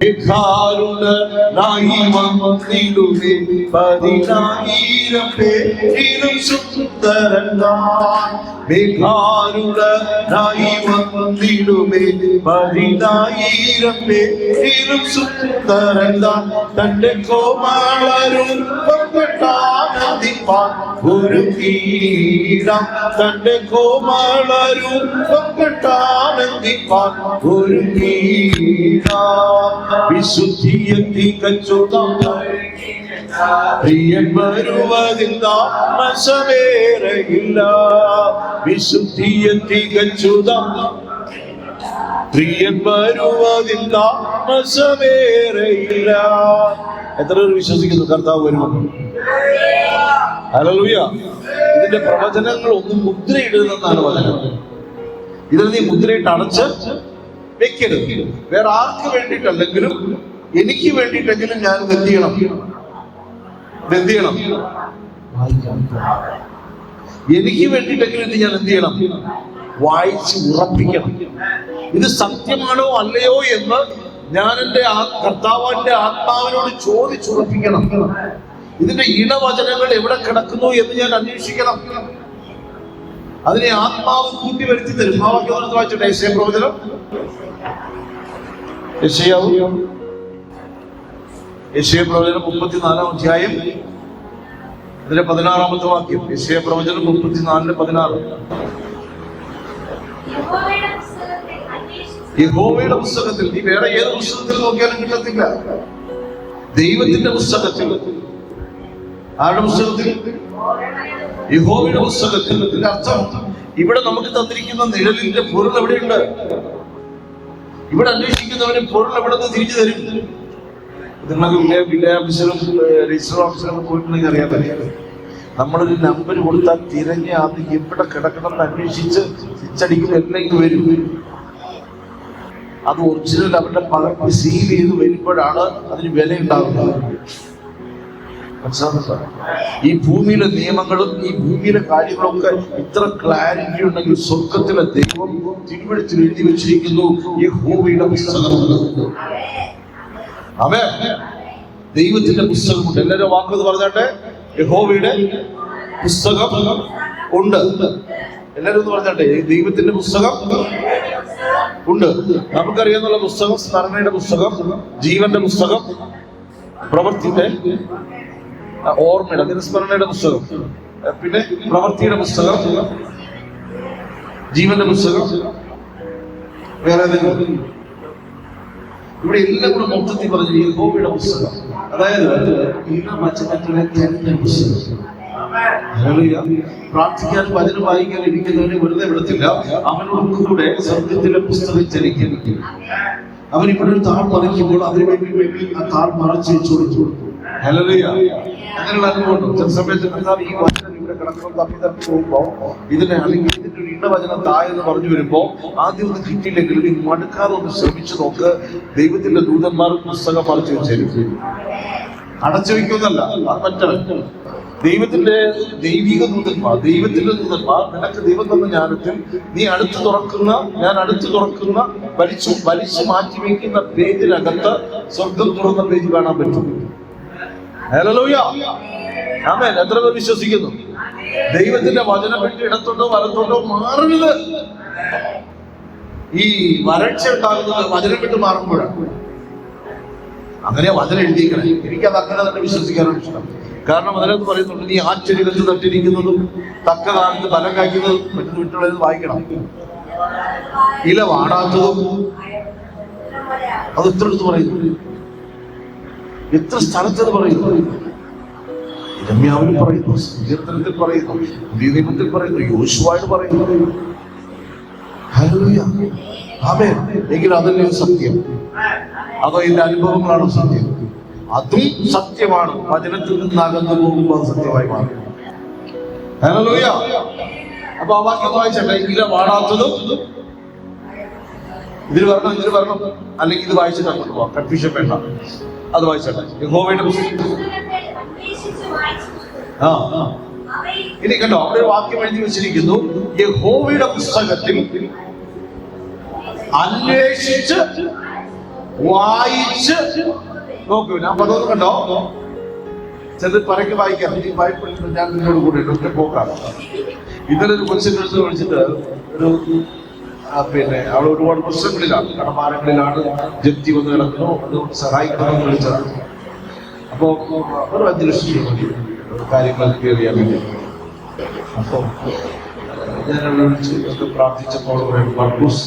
കാരുണനായി വന്നിടുമേ 10,000 പേരിലും സുന്ദരനാൻ. കാരുണനായി വന്നിടുമേ 10,000 പേരിലും സുന്ദരനാൻ. തന്റെ കോമളരൂപം കണ്ടാനന്ദിപ്പാൻ ഒരുങ്ങീടാം. തന്റെ കോമളരൂപം കണ്ടാനന്ദിപ്പാൻ ഒരുങ്ങീടാം. വിശുദ്ധിയെ തികച്ചുതാം പ്രിയൻ വരുവതിൽ താമസമേറെയില്ല. വിശുദ്ധിയെ തികച്ചുതാം പ്രിയൻ വരുവതിൽ താമസമേറെയില്ല. എത്ര പേർ വിശ്വസിക്കുന്നു കർത്താവ് വരുമെന്ന്? ഹല്ലേലൂയ. ഇതിന്റെ പ്രവചനങ്ങൾ ഒന്നും മുദ്രയിടുന്നതാണ് വചനം. ഇതിൽ നീ മുദ്രയിട്ട് അടച്ച് വെക്കരുത്. വേറെ ആർക്ക് വേണ്ടിയിട്ടല്ലെങ്കിലും എനിക്ക് വേണ്ടിയിട്ടെങ്കിലും ഞാൻ എന്ത് ചെയ്യണം? എനിക്ക് വേണ്ടിയിട്ടെങ്കിലും ഇത് ഞാൻ എന്ത് ചെയ്യണം? വായിച്ച് ഉറപ്പിക്കണം. ഇത് സത്യമാണോ അല്ലയോ എന്ന് ഞാൻ എൻ്റെ കർത്താവിന്റെ ആത്മാവിനോട് ചോദിച്ചുറപ്പിക്കണം. ഇതിന്റെ ഇണവചനങ്ങൾ എവിടെ കിടക്കുന്നു എന്ന് ഞാൻ അന്വേഷിക്കണം. അതിനെ ആത്മാവ് കൂട്ടി വരുത്തി തരും. ആ വാക്യം വായിച്ചോട്ടെ. യെശയ്യാ പ്രവചനം, യെശയ്യാ പ്രവചനം 34-ാം അധ്യായം അതിലെ 16-ാമത്തെ വാക്യം. യെശയ്യാ പ്രവചനം 34:16. യഹോവയുടെ പുസ്തകത്തിൽ, നീ വേറെ ഏത് പുസ്തകത്തിൽ നോക്കിയാലും കിട്ടത്തില്ല. ദൈവത്തിന്റെ പുസ്തകത്തിൽ. ആരുടെ പുസ്തകത്തിൽ? യഹോവയുടെ പുസ്തകത്തിൽ. ഇതിന്റെ അർത്ഥം, ഇവിടെ നമുക്ക് തന്നിരിക്കുന്ന നിഴലിന്റെ പൊരുൾ എവിടെയുണ്ട്? ഇവിടെ അന്വേഷിക്കുന്നവന് പൊരുൾ എവിടെ നിന്ന് തിരിച്ചു തരും? നിങ്ങൾക്ക് വില്ലേജ് ഓഫീസറും രജിസ്റ്റർ ഓഫീസറൊക്കെ പോയിട്ടുണ്ടെങ്കിൽ അറിയാൻ പറ്റില്ല. നമ്മളൊരു നമ്പർ കൊടുത്താൽ തിരഞ്ഞ് അത് എവിടെ കിടക്കണം എന്ന് അന്വേഷിച്ച് തിരിച്ചടിക്കുന്ന എല്ലാം വരും. അത് ഒറിജിനൽ അവരുടെ പകർപ്പ് സീൽ ചെയ്ത് വരുമ്പോഴാണ് അതിന് വില ഉണ്ടാകുന്നത്. ഈ ഭൂമിയിലെ നിയമങ്ങളും ഈ ഭൂമിയിലെ കാര്യങ്ങളൊക്കെ ഇത്ര ക്ലാരിറ്റി ഉണ്ടെങ്കിൽ സ്വർഗത്തിലെ ദൈവം തിരുവെഴുത്തിൽ എഴുതി വെച്ചിരിക്കുന്നു യഹോവയുടെ പുസ്തകമുണ്ട്. ആമേൻ. ദൈവത്തിന്റെ പുസ്തകമുണ്ട്. എല്ലാവരും വാക്കെന്ന് പറഞ്ഞാട്ടെ, യഹോവയുടെ പുസ്തകം ഉണ്ട്. എല്ലാവരും ഒന്ന് പറഞ്ഞാട്ടെ, ദൈവത്തിന്റെ പുസ്തകം ഉണ്ട്. നമുക്കറിയാവുന്ന പുസ്തകം സ്മരണയുടെ പുസ്തകം, ജീവന്റെ പുസ്തകം, പ്രവൃത്തിയുടെ ഓർമ്മയുടെ, അതിന് സ്മരണയുടെ പുസ്തകം, പിന്നെ പ്രവൃത്തിയുടെ പുസ്തകം, ജീവന്റെ പുസ്തകം, വേറെ ഏതെങ്കിലും? ഇവിടെ എല്ലാം കൂടെ മൊത്തത്തിൽ പറഞ്ഞു യഹോവയുടെ പുസ്തകം. അതായത് ഇണവചനങ്ങളെ തെരഞ്ഞ പുസ്തകം. പ്രാർത്ഥിക്കാനും വചനം വായിക്കാൻ ഇരിക്കുന്നവനെ വെറുതെ വിടത്തില്ല. അവനോട് കൂടെ സ്വർഗത്തിലെ പുസ്തകം ചലിക്കും. അവൻ ഇവിടെ താൾ മറിക്കുമ്പോൾ അതിനു വേണ്ടി ആ താൾ മറച്ച് വെച്ചു കൊടുത്തു. ഹല്ലേലൂയ. അങ്ങനെയുള്ള അനുഭവമുണ്ടോ? ചില സമയത്ത് ഈ വചനം ഇവിടെ കിടക്കണം തപ്പി പോകുമ്പോ ഇതിനെ, അല്ലെങ്കിൽ ഇതിന്റെ ഒരു ഇണവചനം തായെന്ന് പറഞ്ഞു വരുമ്പോ ആദ്യം ഒന്നും കിട്ടിയില്ലെങ്കിലും നീ മടുക്കാതെ ഒന്ന് ശ്രമിച്ചു നോക്ക്. ദൈവത്തിന്റെ ദൂതന്മാർ പുസ്തകം മറച്ചു വെച്ചായിരിക്കും. അടച്ചു വയ്ക്കുന്നല്ല, അത് മറ്റവൻ. ദൈവത്തിന്റെ ദൈവിക ദൂതന്മാർ, ദൈവത്തിന്റെ ദൂതന്മാർ നിനക്ക് ദൈവം തന്ന ജ്ഞാനത്തിൽ നീ ഞാൻ അടുത്ത് തുറക്കുന്ന വലിച്ചു മാറ്റി വയ്ക്കുന്ന പേജിനകത്ത് സ്വർഗം തുറന്ന പേജ് കാണാൻ പറ്റും. ഹല്ലേലൂയ. ആമേൻ. എത്ര പേർ വിശ്വസിക്കുന്നു? ദൈവത്തിന്റെ വചനം വിട്ട് ഇടത്തോട്ടോ വലത്തോട്ടോ മാറരുത്. ഈ വരൾച്ച ഉണ്ടാകുന്നത് വചനം വിട്ട് മാറുമ്പോഴാണ്. അങ്ങനെ വചനം എഴുതിയിരിക്കണം. എനിക്കത് അങ്ങനെ തന്നെ വിശ്വസിക്കാനാണ് ഇഷ്ടം. കാരണം അതിനകത്ത് പറയുന്നുണ്ട്, നീ ആശ്ചര്യത്തിൽ തട്ടിരിക്കുന്നതും തക്ക കാലത്ത് ഫലം കായ്ക്കുന്നതും മറ്റൊരു വിട്ടുള്ളത് വായിക്കണം. ഇല വാടാത്തതും, അത് എത്ര അടുത്ത് പറയുന്നു, എത്ര സ്ഥലത്തത് പറയുന്നു. ഇരമ്യാവിൽ പറയുന്നു, കീർത്തനത്തിൽ പറയുന്നു, പുതിയ നിയമത്തിൽ പറയുന്നു, യോശുവയോട് പറയുന്നു. ഹല്ലേലൂയ. ആമേൻ. എങ്കിൽ അതല്ലേ സത്യം? അതോ ഇതിന്റെ അനുഭവങ്ങളാണോ സത്യം? അതും സത്യമാണ്. വചനത്തിൽ നിന്നകന്നു പോകുമ്പോൾ അത് സത്യമായി മാറും. ഹല്ലേലൂയ. അപ്പൊ ആ വാക്യം വായിച്ചട്ടെ. ഇല വാടാത്തതും, ഇതിൽ വരണം, അല്ലെങ്കിൽ ഇത് വായിച്ചിട്ട് അങ്ങോട്ട് പോവാം. കൺഫ്യൂഷൻ വേണ്ട. അത് വായിച്ചട്ടെ. യഹോവയുടെ പുസ്തകം. ഇനി കണ്ടോ, അവിടെ ഒരു വാക്യം എഴുതി വെച്ചിരിക്കുന്നു, യഹോവയുടെ പുസ്തകത്തിൽ അന്വേഷിച്ച് വായിച്ച് നോക്കൂ. ഞാൻ പദം കണ്ടോ? ചിലർ പരക്കെ വായിക്കാം. ഈ ബൈബിൾ ഞാൻ നിന്നോട് കൂടെ ഒറ്റ പോക്കാണ്. ഇന്നലെ ഒരു കൊച്ചിൻ്റെ അടുത്ത് വിളിച്ചിട്ട് ഒരു പിന്നെ അവൾ ഒരുപാട് പ്രശ്നങ്ങളിലാണ്, കടമാരങ്ങളിലാണ്, ജപ്തി വന്ന് കിടക്കുന്നു, അതുകൊണ്ട് സഹായിക്കണമെന്ന് വിളിച്ചതാണ്. അപ്പോൾ ഒരു 5 ലക്ഷം മതി കാര്യങ്ങൾ ക്ലിയർ ചെയ്യാൻ വേണ്ടി. അപ്പോൾ ഞാൻ അവളെ വിളിച്ച് പ്രാർത്ഥിച്ചപ്പോൾ മർക്കൂസ്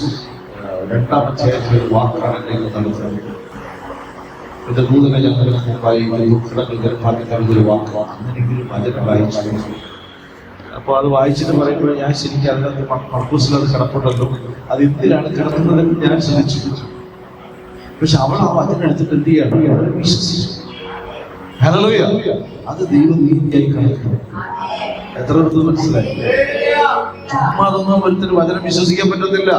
2-ാം അധ്യായത്തിലെ ഒരു വാക്കാണ് എന്നെ നടത്തുന്നത്. എന്റെ ദൂതനെ ഞങ്ങൾക്ക് മുമ്പായി ഒരു വാക്കാണ്. അങ്ങനെയെങ്കിലും വചനം വായിച്ചു. അപ്പോൾ അത് വായിച്ചിട്ട് പറയുമ്പോൾ ഞാൻ ശരിക്കും അതിനകത്ത് മർക്കൂസിൽ അത് കിടപ്പുണ്ടല്ലോ, അത് എന്തിനാണ് കിടക്കുന്നതെന്ന് ഞാൻ ശ്രദ്ധിച്ചു. പക്ഷെ അവൾ ആ വചനം എടുത്തിട്ട് എന്ത് ചെയ്യണം? അവരെ വിശ്വസിച്ചു. ഹല്ലേലൂയ. അത് ദൈവനീതിയായി കണക്കാണ്. എത്ര അടുത്ത് മനസ്സിലായി? ചുമ്മാ അതൊന്നും ഒരുത്തിന് വചനം വിശ്വസിക്കാൻ പറ്റത്തില്ല.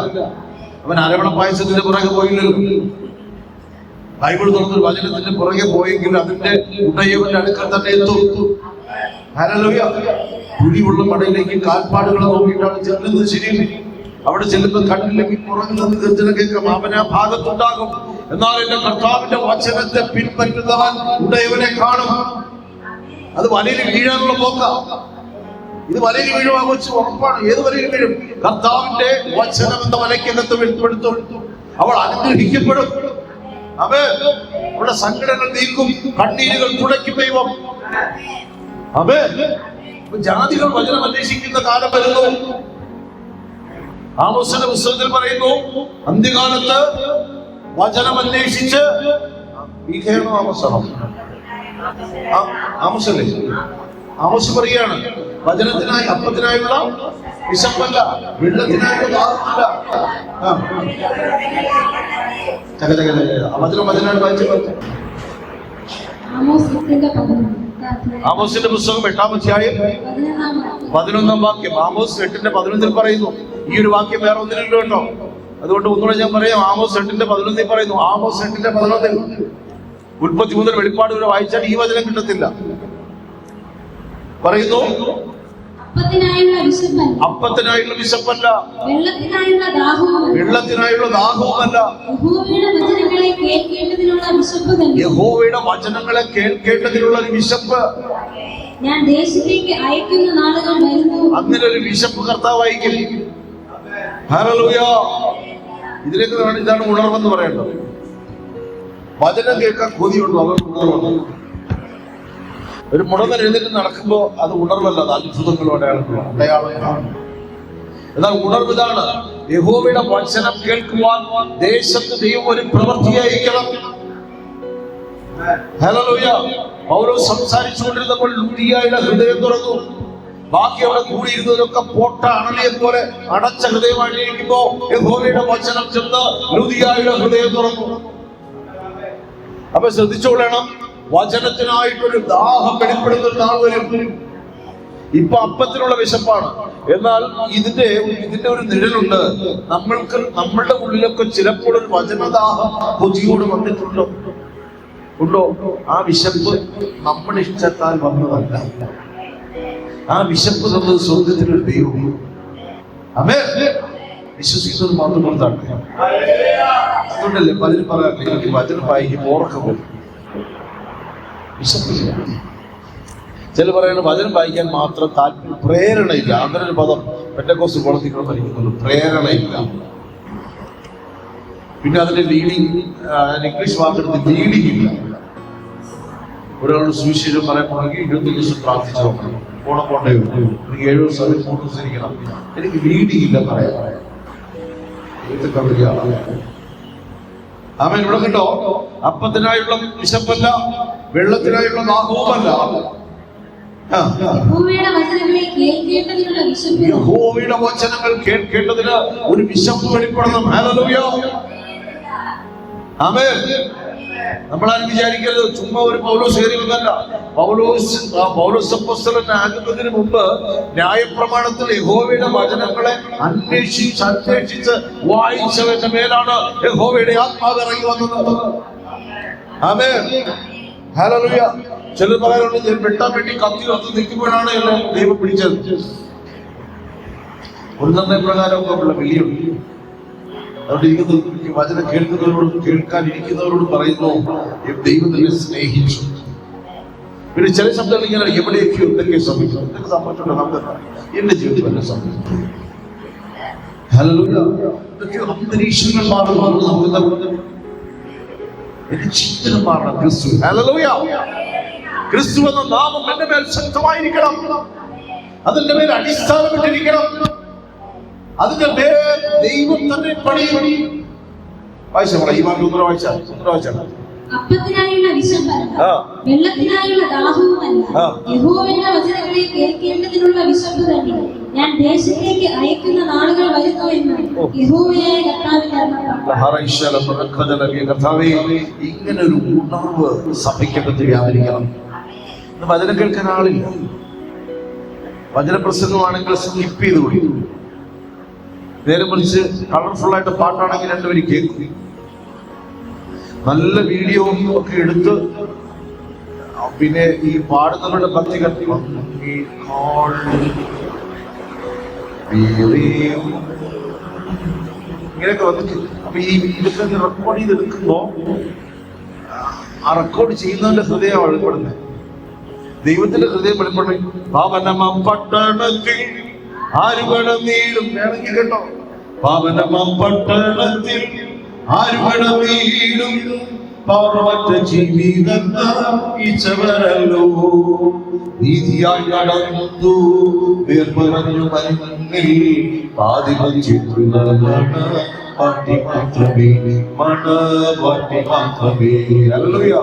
അവൻ അരവണ പായസത്തിന്റെ പുറകെ പോയില്ലല്ലോ. ബൈബിൾ തുറന്നൊരു വചനത്തിന്റെ പുറകെ പോയെങ്കിൽ അതിന്റെ ഉടയവന്റെ അടുക്കൽ തന്നെ എത്തും. ഹല്ലേലൂയ. കുഴിയുള്ള മടയിലേക്ക് കാൽപ്പാടുകൾ നോക്കിയിട്ടാണ് ചെല്ലുന്നത്. ശരിയല്ലേ? അവിടെ ചെല്ലുമ്പോൾ കണ്ടില്ലെങ്കിൽ പുറകിൽ നിന്ന് ഗർജനം കേൾക്കാം. അവൻ ആ ഭാഗത്തുണ്ടാകും. എന്നാൽ എന്റെ കർത്താവിന്റെ വചനത്തെ പിൻപറ്റുന്നവൻ ഉടയവനെ കാണും. അത് വലയിൽ വീഴാനുള്ള പോക്ക. ഇത് വലയിൽ വീഴുവാൻ വെച്ച് ഉറപ്പാണ്. ഏത് വലയിൽ വീഴും? കർത്താവിന്റെ വചനം എന്ന വലയ്ക്കകത്ത് വെളിപ്പെടുത്തും. അവൾ അനുഗ്രഹിക്കപ്പെടും. അവൻ അവളുടെ സങ്കടങ്ങൾ നീക്കും, കണ്ണീരുകൾ തുടയ്ക്കും ദൈവം. അവൻ ജാതികൾ വചനം അന്വേഷിക്കുന്ന കാലം വരുന്നു. ആമോസിന്റെ പുസ്തകത്തിൽ പറയുന്നു, അന്ത്യകാലത്ത് വചനം അന്വേഷിച്ച് ആമോസല്ലേ? ആമോസ് പറയുകയാണ്, വചനത്തിനായി അപ്പത്തിനായുള്ള വിശപ്പല്ല, വെള്ളത്തിനായുള്ള ദാഹമല്ല. വചനം വായിച്ചു. ആമോസിന്റെ പുസ്തകം 8-ാം അധ്യായം 11-ാം വാക്യം. ആമോസ് 8:11 പറയുന്നു. ഈ ഒരു വാക്യം വേറെ ഒന്നിനല്ലോ കേട്ടോ. അതുകൊണ്ട് ഒന്നുകൂടെ ഞാൻ പറയാം. ആമോസ് 8:11 പറയുന്നു. ആമോസ് 8:11 ഉൽപ്പത്തി മുതൽ വെളിപ്പാട് വരെ വായിച്ചാൽ ഈ വചനം കിട്ടത്തില്ല. പറയുന്നു, അപ്പത്തിനായുള്ള വിശപ്പല്ല, വെള്ളത്തിനായുള്ള ദാഹവുമല്ല, യഹോവയുടെ വചനങ്ങളെ കേൾക്കേണ്ടതിനുള്ള ഒരു വിശപ്പ്. ഞാൻ ദേശത്തേക്ക് അയക്കുന്ന നാളുകൾ വരുന്നു. അങ്ങനെ ഒരു വിശപ്പ് കർത്താവ് അയക്കും. ഹല്ലേലൂയ. ഇതിലേക്ക് ഇതാണ് ഉണർവെന്ന് പറയേണ്ടത്. വചനം കേൾക്കാൻ കൊതിയുള്ളൂ, അവർ ഉണർവെന്ന്. ഒരു മുടങ്ങൻ എഴുന്നേറ്റ് നടക്കുമ്പോ അത് ഉണർവല്ല, അത് അത്ഭുതങ്ങളോ അടയാളങ്ങളാണ്. എന്നാൽ ഉണർവ് ഇതാണ്, യഹോവയുടെ വചനം കേൾക്കുവാൻ ദേശത്ത് ദൈവം ഒരു പ്രവൃത്തിയായിരിക്കണം. ഹല്ലേലൂയ. പൗലോസ് സംസാരിച്ചുകൊണ്ടിരുന്നപ്പോൾ ലൂദിയയുടെ ഹൃദയം തുറന്നു. ബാക്കി അവിടെ കൂടിയിരുന്നതൊക്കെ പോട്ട അണലിയെ പോലെ അടച്ച ഹൃദയമായിട്ടിരിക്കുമ്പോ യഹോവയുടെ വചനം ചെന്ന് ലൂദിയയുടെ ഹൃദയം തുറന്നു. അപ്പൊ ശ്രദ്ധിച്ചോളണം, വചനത്തിനായിട്ടൊരു ദാഹം വെളിപ്പെടുന്ന ഒരു നാൾ വരും. ഇപ്പൊ അപ്പത്തിനുള്ള വിശപ്പാണ്. എന്നാൽ ഇതിന്റെ ഒരു നിഴലുണ്ട്. നമ്മളുടെ ഉള്ളിലൊക്കെ ചിലപ്പോൾ ഒരു വചനദാഹം കൊതിയോട് വന്നിട്ടുണ്ടോ? ഉണ്ടോ? ആ വിശപ്പ് നമ്മുടെ ഇഷ്ടത്താൽ വന്നതല്ല. ആ വിശപ്പ് തന്നത് സ്വർഗത്തിലൊരു ദൈവം. ആമേൻ. വിശ്വസിക്കുന്നത് മാത്രം കൊണ്ടാണ്. അതുകൊണ്ടല്ലേ പലരും പറയാറില്ല, എനിക്ക് വചനം വായിക്കും ഓർക്കം വരും. വിശപ്പില്ല. ചില പറയുന്നത് വചനം വായിക്കാൻ മാത്രം താല്പര്യം, പ്രേരണയില്ല. അങ്ങനെ ഒരു പദം പെന്തക്കോസ്ത് പ്രവർത്തിക്കണം പഠിക്കുന്നുള്ളൂ. പ്രേരണയില്ല. പിന്നെ അതിന്റെ ലീഡിങ്, ഇംഗ്ലീഷ് വാക്കെടുത്ത് ലീഡിങ് ഇല്ല. ഒരാളോട് സുവിശേഷം പറയാൻ പോകണമെങ്കിൽ 25 ദിവസം പ്രാർത്ഥിച്ചു നോക്കണം. പോണ്ടേ എനിക്ക് 7 ദിവസം 3 ദിവസം ഇരിക്കണം. എനിക്ക് ലീഡിങ് ഇല്ല പറയാൻ. അവൻ ഇവിടെ കണ്ടോ, അപ്പത്തിനായുള്ള വിശപ്പല്ല, വെള്ളത്തിനായുള്ള ദാഹവുമല്ല, യഹോവയുടെ വചനങ്ങൾ കേൾക്കേണ്ടതിന് ഒരു വിശപ്പ് വെളിപ്പെടണം. ഹല്ലേലൂയ. ആമേൻ. നമ്മളാരും വിചാരിക്കരുത് ചുമ്മാ ഒരു പൗലോസ് കയറിയതല്ല. പൗലോസ് അപ്പോസ്തലനാകുന്നതിന് മുമ്പ് ന്യായപ്രമാണത്തിൽ യഹോവയുടെ വചനങ്ങളെ അന്വേഷിച്ച് വായിച്ചവന്റെ മേലാണ് യഹോവയുടെ ആത്മാവ് ഇറങ്ങി വന്നത്. ആമേൻ. ഹല്ലേലൂയ. ചിലർ പറയാറുണ്ട്, ഞാൻ വെട്ടാൻ വേണ്ടി കത്തി നിൽക്കുമ്പോഴാണ് എന്നെ ദൈവം പിടിച്ചത്. ഒരു നിർണയ പ്രകാരമൊക്കെ ഉള്ള വിളിയുണ്ട്. അവിടെ ഇരിക്കുന്ന വചനം കേൾക്കുന്നവരോടും കേൾക്കാനിരിക്കുന്നവരോടും പറയുന്നു, ദൈവം തന്നെ സ്നേഹിച്ചു. പിന്നെ ചില ശബ്ദങ്ങൾ ഇങ്ങനെ എവിടെയൊക്കെ എന്തൊക്കെ സംഭവിച്ചു, എന്തൊക്കെ സംഭവിച്ചിട്ടുണ്ട് നമുക്ക് എന്റെ ജീവിതത്തിൽ തന്നെ സംഭവിച്ചു. അന്തരീക്ഷങ്ങൾ മാറുമ്പോൾ നമുക്ക് എന്റെ ചിന്തനം മാറണം. ക്രിസ്തു, ഹല്ലേലൂയ, ക്രിസ്തു എന്ന നാമം എന്റെ മേൽ ശക്തമായിരിക്കണം. അതിന്റെ മേൽ അടിസ്ഥാനപ്പെട്ടിരിക്കണം. അതിന്റെ മേൽ ദൈവം തന്നെ പണിയും. വായിച്ച ഈ വാക്ക് വായിച്ച അപ്പത്തിനായുള്ള വിശപ്പല്ല, വെള്ളത്തിനായുള്ള ദാഹവുമല്ല, യഹോവയുടെ വചനങ്ങളെ കേൾക്കേണ്ടതിനുള്ള വിശപ്പ് തന്നെ ഞാൻ ദേശത്തേക്ക് അയക്കുന്ന നാളുകൾ വരുന്നു എന്ന് യഹോവയായ കർത്താവേ, ഇങ്ങനെ ഒരു ഉണർവ് സഭയ്ക്കകത്ത് വ്യാപരിക്കണം. വചനം കേൾക്കാൻ ആളില്ല. വചനപ്രസംഗമാണെങ്കിൽ സ്കിപ്പ് ചെയ്ത് കൂടി, നേരെ മറിച്ച് കളർഫുൾ ആയിട്ട് പാട്ടാണെങ്കിൽ രണ്ടുപേരും കേൾക്കും. നല്ല വീഡിയോ ഒക്കെ എടുത്ത് പിന്നെ ഈ പാടുന്നവരുടെ ഭക്തി കത്തി ഇങ്ങനെയൊക്കെ വന്നിട്ട് അപ്പൊ ഈ ഇതൊക്കെ റെക്കോർഡ് ചെയ്തെടുക്കുമ്പോ ആ റെക്കോർഡ് ചെയ്യുന്നവന്റെ ഹൃദയം വെളിപ്പെടുന്നത്, ദൈവത്തിന്റെ ഹൃദയം വെളിപ്പെടുന്നത്. പാവനമം പട്ടണത്തിൽ ആരുകടം നീടും വേണമെങ്കിൽ കേട്ടോ, പാവനമം പട്ടണത്തിൽ ആരുകടം നീടും പാവമറ്റ ജീവിതം നയിച്ചവരല്ലോ, നീതിയായി നടന്നു വേർപറഞ്ഞു മണ്ണിൽ പാതിമഞ്ചിട്ടുള്ളതാണ് പാട്ടി മാത്രമേ മണവാട്ടി മാത്രമേ. ഹല്ലേലൂയ.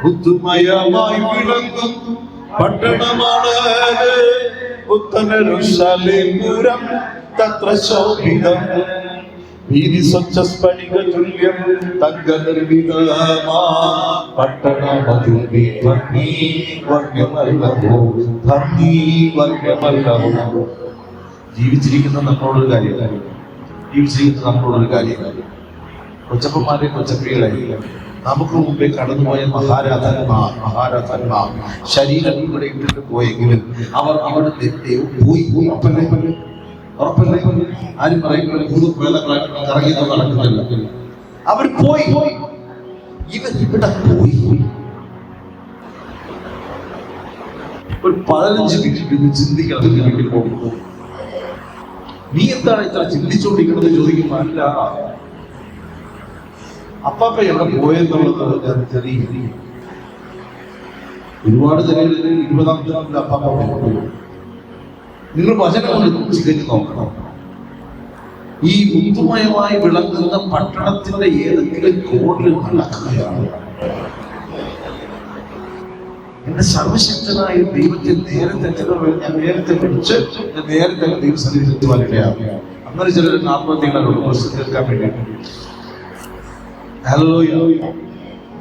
ബുദ്ധമയമായി വിളങ്ങും പട്ടണമാണ് ഉത്തരയെരൂശലേം തത്ര ശോഭിതം, വീതി സ്വച്ഛ സ്ഫടിക തുല്യം തങ്ക നിർമ്മിതമാ പട്ടണമതിൽ ഭംഗി വർണ്ണമല്ലവോ, ഭംഗി വർണ്ണമല്ലവോ. ജീവിച്ചിരിക്കുന്ന നമ്മളോടൊരു കാര്യം, ജീവിച്ചിരിക്കുന്ന നമ്മളോടൊരു കാര്യം, കൊച്ചപ്പന്മാരെ കൊച്ചപ്പികളായി നമുക്ക് മുമ്പേ കടന്നുപോയ മഹാരാധന്മാർ ശരീരം ഇവിടെ ഇട്ടിട്ട് പോയെങ്കിലും അവർ അവിടെ പോയി. ഉറപ്പല്ലേ? ആരും പറയുമ്പോൾ കറങ്ങിയിട്ട് നടക്കുന്നില്ല. അവർ പോയി, ഇവർ ഇവിടെ പോയി. ഒരു 15 മിനിറ്റ് ചിന്തിക്കണം. വീട്ടിൽ പോകുമ്പോൾ നീ എന്താണ് ഇത്ര ചിന്തിച്ചുകൊണ്ടിരിക്കുന്നത് ചോദിക്കുമ്പോൾ, അല്ല അപ്പാപ്പ എവിടെ പോയെന്നുള്ളത് ചെറിയ ഒരുപാട് നിലയിൽ 20-ാം നൂറ്റാണ്ടിൽ അപ്പാപ്പ പോയി. നിങ്ങൾ വചനം കൊണ്ട് ചികഞ്ഞു നോക്കണം. ഈ മുത്തുമയമായി വിളങ്ങുന്ന പട്ടണത്തിന്റെ ഏതെങ്കിലും കോണിൽ നടക്കുകയാണ്. എന്റെ സർവശക്തനായ ദൈവത്തെ നേരത്തെ ഞാൻ നേരത്തെ പിടിച്ച് നേരത്തെ ദൈവസന്നിധിയിൽ എത്തുവാനിടയാണ്. അങ്ങനെ ചിലർ ആത്മഹത്യകളുടെ പ്രശ്നം തീർക്കാൻ വേണ്ടിയിട്ട്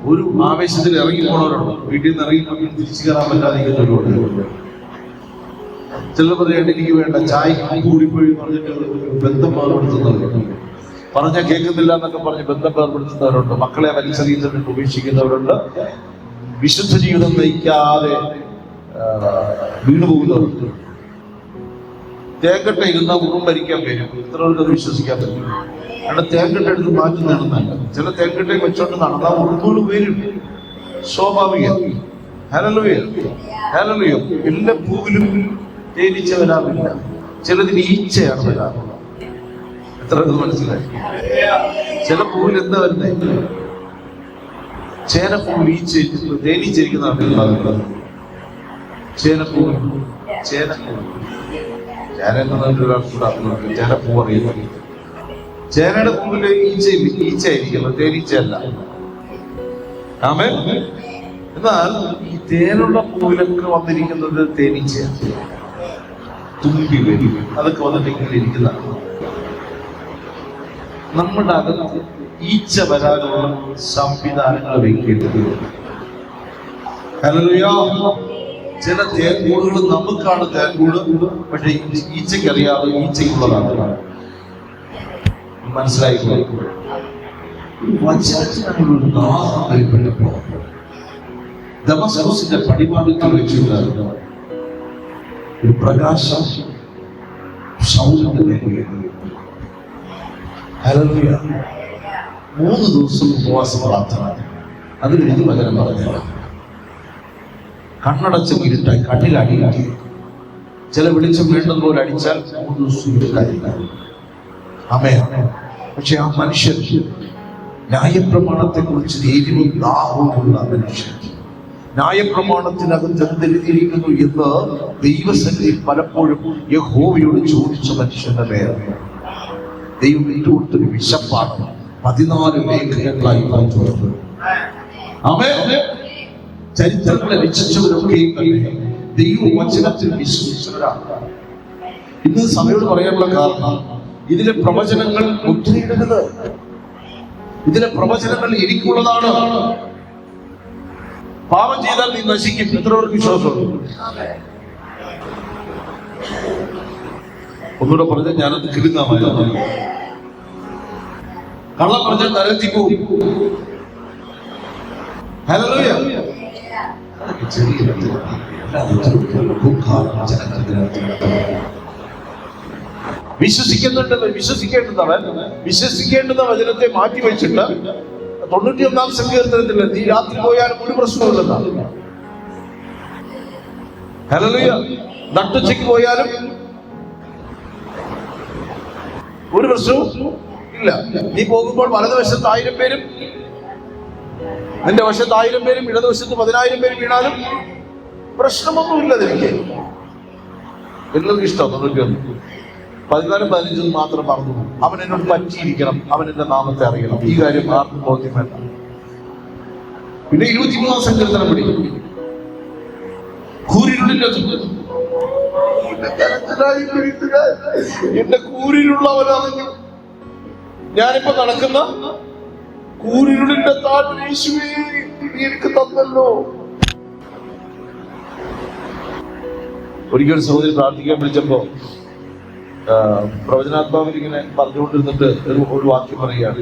ഒരു ആവേശത്തിൽ ഇറങ്ങിപ്പോണവരുണ്ട്. വീട്ടിൽ നിന്ന് ഇറങ്ങി തിരിച്ചു കയറാൻ പറ്റാതിരിക്കുന്നവരുണ്ട്. ചിലർ പറയാണ്ട് എനിക്ക് വേണ്ട ചായ കൂടിപ്പോയി പറഞ്ഞിട്ട് ബന്ധം വേർപെടുത്തുന്നവരുണ്ട്. പറഞ്ഞാൽ കേൾക്കുന്നില്ല എന്നൊക്കെ പറഞ്ഞ് ബന്ധം വേർപെടുത്തുന്നവരുണ്ട്. മക്കളെ വലിച്ചെറിയുന്നവരുണ്ട്, ഉപേക്ഷിക്കുന്നവരുണ്ട്. വിശുദ്ധ ജീവിതം നയിക്കാതെ വീണുപോകുന്നവരുണ്ട്. തേങ്കട്ട ഇരുന്ന ഉറും ഭരിക്കാൻ വരും. ഇത്രവർക്ക് അത് വിശ്വസിക്കാൻ പറ്റും. അവിടെ തേങ്കട്ട എടുത്ത് മാറ്റി നടന്നല്ല. ചില തേങ്കട്ടയെ വെച്ചോണ്ട് നടന്നാൽ ഉറുമ്പുകൾ വരും, സ്വാഭാവികം. Hallelujah, hallelujah. എല്ലാ പൂവിലും തേനീച്ച വരാറില്ല, ചിലതിന് ഈച്ചയാണ് വരാറുള്ളത്. എത്ര മനസ്സിലായി? ചില പൂവിൽ എന്താ വരുന്നത്? ചേനപ്പൂവിൽ ഈച്ച, തേനീച്ചിരിക്കുന്ന ആളുകൾ. ചേനപ്പൂ ചേനപ്പൂ അറിയുന്നത്. ചേനയുടെ പൂവില് ഈച്ചയായിരിക്കുന്നത്, തേനീച്ചയല്ല. ആമേൻ. എന്നാൽ ഈ തേനുള്ള പൂവിലൊക്കെ വന്നിരിക്കുന്നത് തേനീച്ചയാണ്. തുമ്പി വരും, അതൊക്കെ വന്നിട്ട് ഇങ്ങനെ ഇരിക്കുന്നതാണ്. നമ്മുടെ അകത്ത് ഈച്ച വരാനുള്ള സംവിധാനങ്ങൾ വെക്കേണ്ടത്. ഹല്ലേലൂയ. ചില തേൻകൂടുകൾ നമുക്കാണ് തേൻകൂട്, പക്ഷെ ഈച്ചയ്ക്ക് അറിയാതെ ഈച്ചയ്ക്കുള്ളതാണ്. മനസ്സിലായിക്കോ? ദമസ്കസിന്റെ പടിവാതിൽക്കൽ വെച്ചിട്ടുണ്ടായിരുന്നു ഒരു പ്രകാശം. ശൗലിന്റെ മേഖലയിൽ ഹല്ലേലൂയ. 3 ദിവസം ഉപവാസ പ്രാർത്ഥന. അത് കഴിഞ്ഞ് വചനം പറഞ്ഞില്ല. കണ്ണടച്ച് ഇരുട്ടായി, കണ്ണിലടി. ചില വെളിച്ചം വേണ്ടതുപോലെ അടിച്ചാൽ 3 ദിവസം ഇരുട്ടായില്ല. ആമേൻ. പക്ഷെ ആ മനുഷ്യൻ ന്യായപ്രമാണത്തെ കുറിച്ച് എരിവും ദാഹവുമുള്ള മനുഷ്യൻ, ന്യായപ്രമാണത്തിനകത്ത് എന്തെഴുതിയിരിക്കുന്നു എന്ന് ദൈവസന്നിധിയിൽ പലപ്പോഴും യഹോവയോട് ചോദിച്ച മനുഷ്യന്റെ പേര് ദൈവം വിട്ടുകൊടുത്തൊരു വിശപ്പാണ്. 14 ലേഖനങ്ങളായി പറഞ്ഞു. ആമേൻ. ചരിത്രങ്ങളെ രക്ഷിച്ചവരൊക്കെയും തന്നെ ദൈവവചനത്തിൽ വിശ്വസിച്ചവരാണ്. ഇന്ന് സഭയോട് പറയാനുള്ള കാരണം, ഇതിലെ പ്രവചനങ്ങൾ മുദ്രയിടരുത്. ഇതിലെ പ്രവചനങ്ങൾ എനിക്കുള്ളതാണ്. പാപം ചെയ്താൽ നീ നശിക്കും. എത്ര പേർക്ക് വിശ്വാസമുണ്ട്? ഒന്നുകൂടെ പറഞ്ഞാൽ ഞാനത് കിടുങ്ങാമായിരുന്നു. കള്ളം പറഞ്ഞാൽ നരകത്തിൽ പോകും. ഹല്ലേലൂയ. വിശ്വസിക്കേണ്ടുന്ന വചനത്തെ മാറ്റി വെച്ചിട്ട് 91-ാം സങ്കീർത്തനത്തിൽ നീ രാത്രി പോയാലും ഒരു പ്രശ്നവുമില്ലെന്നാണ്. ഹല്ലേലൂയ. നട്ടുച്ചയ്ക്ക് പോയാലും ഒരു പ്രശ്നവും ഇല്ല. നീ പോകുമ്പോൾ വലതുവശത്ത് 1000 പേരും നിന്റെ വശത്ത് 1000 പേരും ഇടതുവശത്ത് 10,000 പേരും വീണാലും പ്രശ്നമൊന്നുമില്ല. എനിക്ക് എല്ലാവർക്കും ഇഷ്ടം 91. 14, 15 മാത്രം പറഞ്ഞു. അവൻ എന്നോട് പറ്റിയിരിക്കണം, അവൻ എന്റെ നാമത്തെ അറിയണം. ഈ കാര്യം ആർക്കും ബോധ്യം വേണ്ട. പിന്നെ 23-ാം സങ്കീർത്തനം പിടിക്കും. എന്റെ കൂരിലുള്ളവനാണ് ഞാനിപ്പോ നടക്കുന്ന കൂരിരുളിന്റെ താഴെ യേശുവേ നീ എനിക്ക് തന്നല്ലോ. ഒരിക്കൽ സഹോദരി പ്രാർത്ഥിക്കാൻ വിളിച്ചപ്പോ പ്രവചനാത്മാവിൽ ഇങ്ങനെ പറഞ്ഞുകൊണ്ടിരുന്നിട്ട് ഒരു വാക്യം പറയുകയാണ്,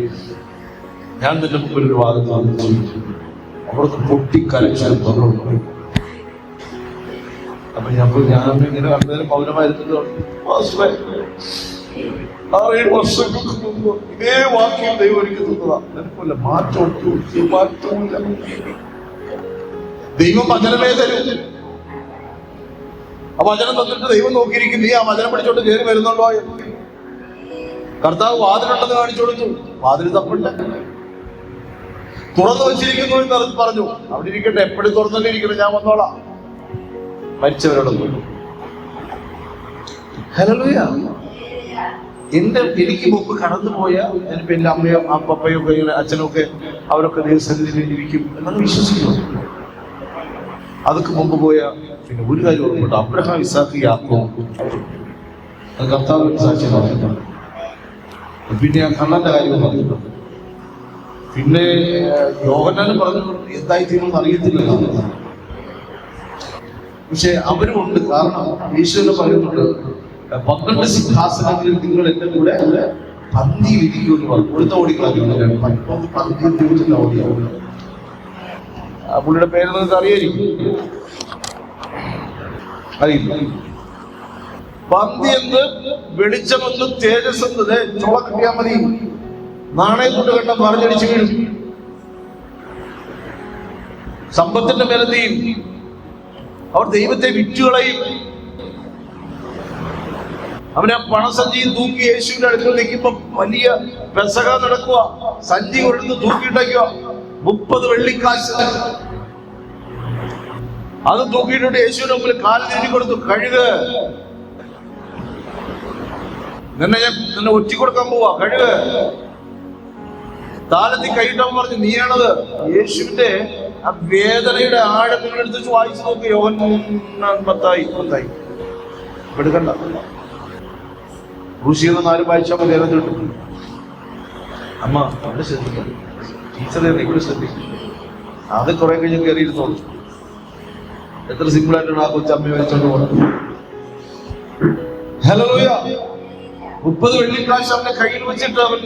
ഞാൻ നിന്റെ മുമ്പിൽ ഒരു വാദം അവിടുന്ന് പൊട്ടിക്കരച്ചു തന്നു. അപ്പൊ ഞാനമ്മ ഇങ്ങനെ കണ്ടതിന് മൗനമായിരുന്നു. 6-7 വർഷങ്ങൾക്ക് മുമ്പ് ഇതേ വാക്യം ദൈവം എനിക്ക് തന്നതാ. നിനക്കല്ല മാറ്റമില്ല. ദൈവം വചനമേ തരും. ആ വചനം തന്നിട്ട് ദൈവം നോക്കിയിരിക്കും, നീ ആ വചനം പഠിച്ചോണ്ട് കയറി വരുന്നുണ്ടോ? കർത്താവ് വാതിലുണ്ടെന്ന് കാണിച്ചു കൊടുത്തു. വാതിൽ തപ്പില്ല, തുറന്നു വെച്ചിരിക്കുന്നു എന്ന് പറഞ്ഞു. അവിടെ ഇരിക്കട്ടെ, എപ്പോഴും തുറന്നല്ലേ ഇരിക്കണം, ഞാൻ വന്നോളാം. മരിച്ചവരോടൊന്നും. ഹല്ലേലൂയ. എനിക്ക് മുമ്പ് കടന്നുപോയ ഞാനിപ്പോ എന്റെ അമ്മയോ പപ്പയോ ഒക്കെ അച്ഛനോ ഒക്കെ അവരൊക്കെ ദൈവസന്നിധിയിൽ ഇരിക്കും എന്നാണ് വിശ്വസിക്കുന്നത്. അതൊക്കെ മുമ്പ് പോയ പിന്നെ ഒരു കാര്യം ഓർമ്മയുണ്ട്, അബ്രഹാം, ഇസാക്ക്, യാക്കോബ്, അത് കർത്താവ് സാക്ഷ്യം പറഞ്ഞിട്ടുണ്ട്. പിന്നെ ആ കള്ളന്റെ കാര്യം പറഞ്ഞിട്ടുണ്ട്. പിന്നെ യോഹന്നാൻ പറഞ്ഞു എന്തായി തീരുമെന്ന് അറിയത്തില്ല. പക്ഷെ അവരും ഉണ്ട്. കാരണം ഈശോനെ പറയുന്നുണ്ട്, 12 സിംഹാസനങ്ങളിൽ നിങ്ങൾ എന്റെ കൂടെ പന്തിയിൽ ഇരിക്കുമെന്ന് പറഞ്ഞു. കൊടുത്ത ഓടിക്കളഞ്ഞു. പന്തിയിൽ ചോദിച്ചില്ല ഓടിയാവുന്നു. പുള്ളിയുടെ പേര് നിങ്ങൾക്ക് അറിയായിരിക്കും, അറിയില്ല. പന്തി എന്ത്, വെളിച്ചമെന്ന്, തേജസ് എന്നത് ചോള കിട്ടിയാൽ മതി. നാണയം കൊണ്ട് കണ്ട പറഞ്ഞടിച്ചു വീഴും. സമ്പത്തിന്റെ മേലതയും അവർ ദൈവത്തെ വിറ്റുകളയും. അവനെ പണസഞ്ചിയും തൂക്കി യേശുവിന്റെ അടുത്ത് നിൽക്കുമ്പോ വലിയ പെസക നടക്കുക. സഞ്ചി കൊടുത്ത് തൂക്കിയിട്ടേക്കുക 30 വെള്ളിക്കാശ്. അത് തൂക്കിയിട്ടുണ്ട്. യേശുവിന്റെ മുമ്പിൽ കാല് നീട്ടി കൊടുത്തു, കഴുക്. നിന്നെ ഒറ്റി കൊടുക്കാൻ പോവാ, കഴുക്. താലത്തിൽ കൈയിട്ടാൻ പറഞ്ഞു, നീയാണത്. യേശുവിന്റെ ആ വേദനയുടെ ആഴം നിങ്ങളെടുത്ത് വായിച്ചു നോക്ക്. യോഹന്നാൻ 10:10 എടുക്കണ്ട. ഋഷിയെന്ന് 4 വായിച്ചാൽ മതി. അതിനകത്ത് അമ്മ അവിടെ ശ്രദ്ധിക്കാം, ടീച്ചറെ ഇവിടെ ശ്രദ്ധിക്കും. അത് കുറെ കഴിഞ്ഞ് കയറിയിരുന്നോളൂ. എത്ര സിമ്പിൾ ആയിട്ടാണ് ആ കൊച്ചമ്മയെ വെച്ചോണ്ട് പോകുന്നത്. ഹല്ലേലൂയ. 30 വെള്ളിക്കാശ് അവന്റെ കയ്യിൽ വെച്ചിട്ട് അവൻ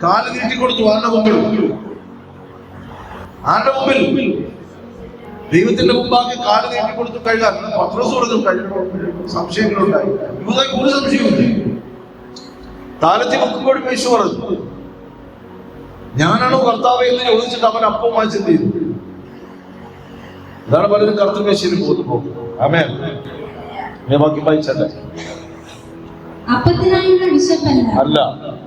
കാല് നീട്ടി കൊടുത്തു. ആരുടെ മുമ്പിൽ ദൈവത്തിന്റെ മുമ്പാകെ കാല് നീട്ടി കൊടുത്തു കഴുകാൻ. പത്രോസ് പറഞ്ഞു കഴുകണം. സംശയങ്ങളുണ്ടായി. യൂദായ്ക്ക് ഒരു സംശയമില്ല. താലത്തിൽ മുക്കുമ്പോഴും യേശു പറഞ്ഞു, ഞാനാണോ കർത്താവ് എന്ന് ചോദിച്ചിട്ട് അവൻ അപ്പവുമായി ചിന്ത ചെയ്തു. ഇതാണ് പലരും കർത്തൃമേശയിൽ പോകുന്നത്. ആമേൻ. ബാക്കി വായിച്ചല്ലേ. അപ്പത്തിനായുള്ള വിശപ്പല്ല, അല്ല.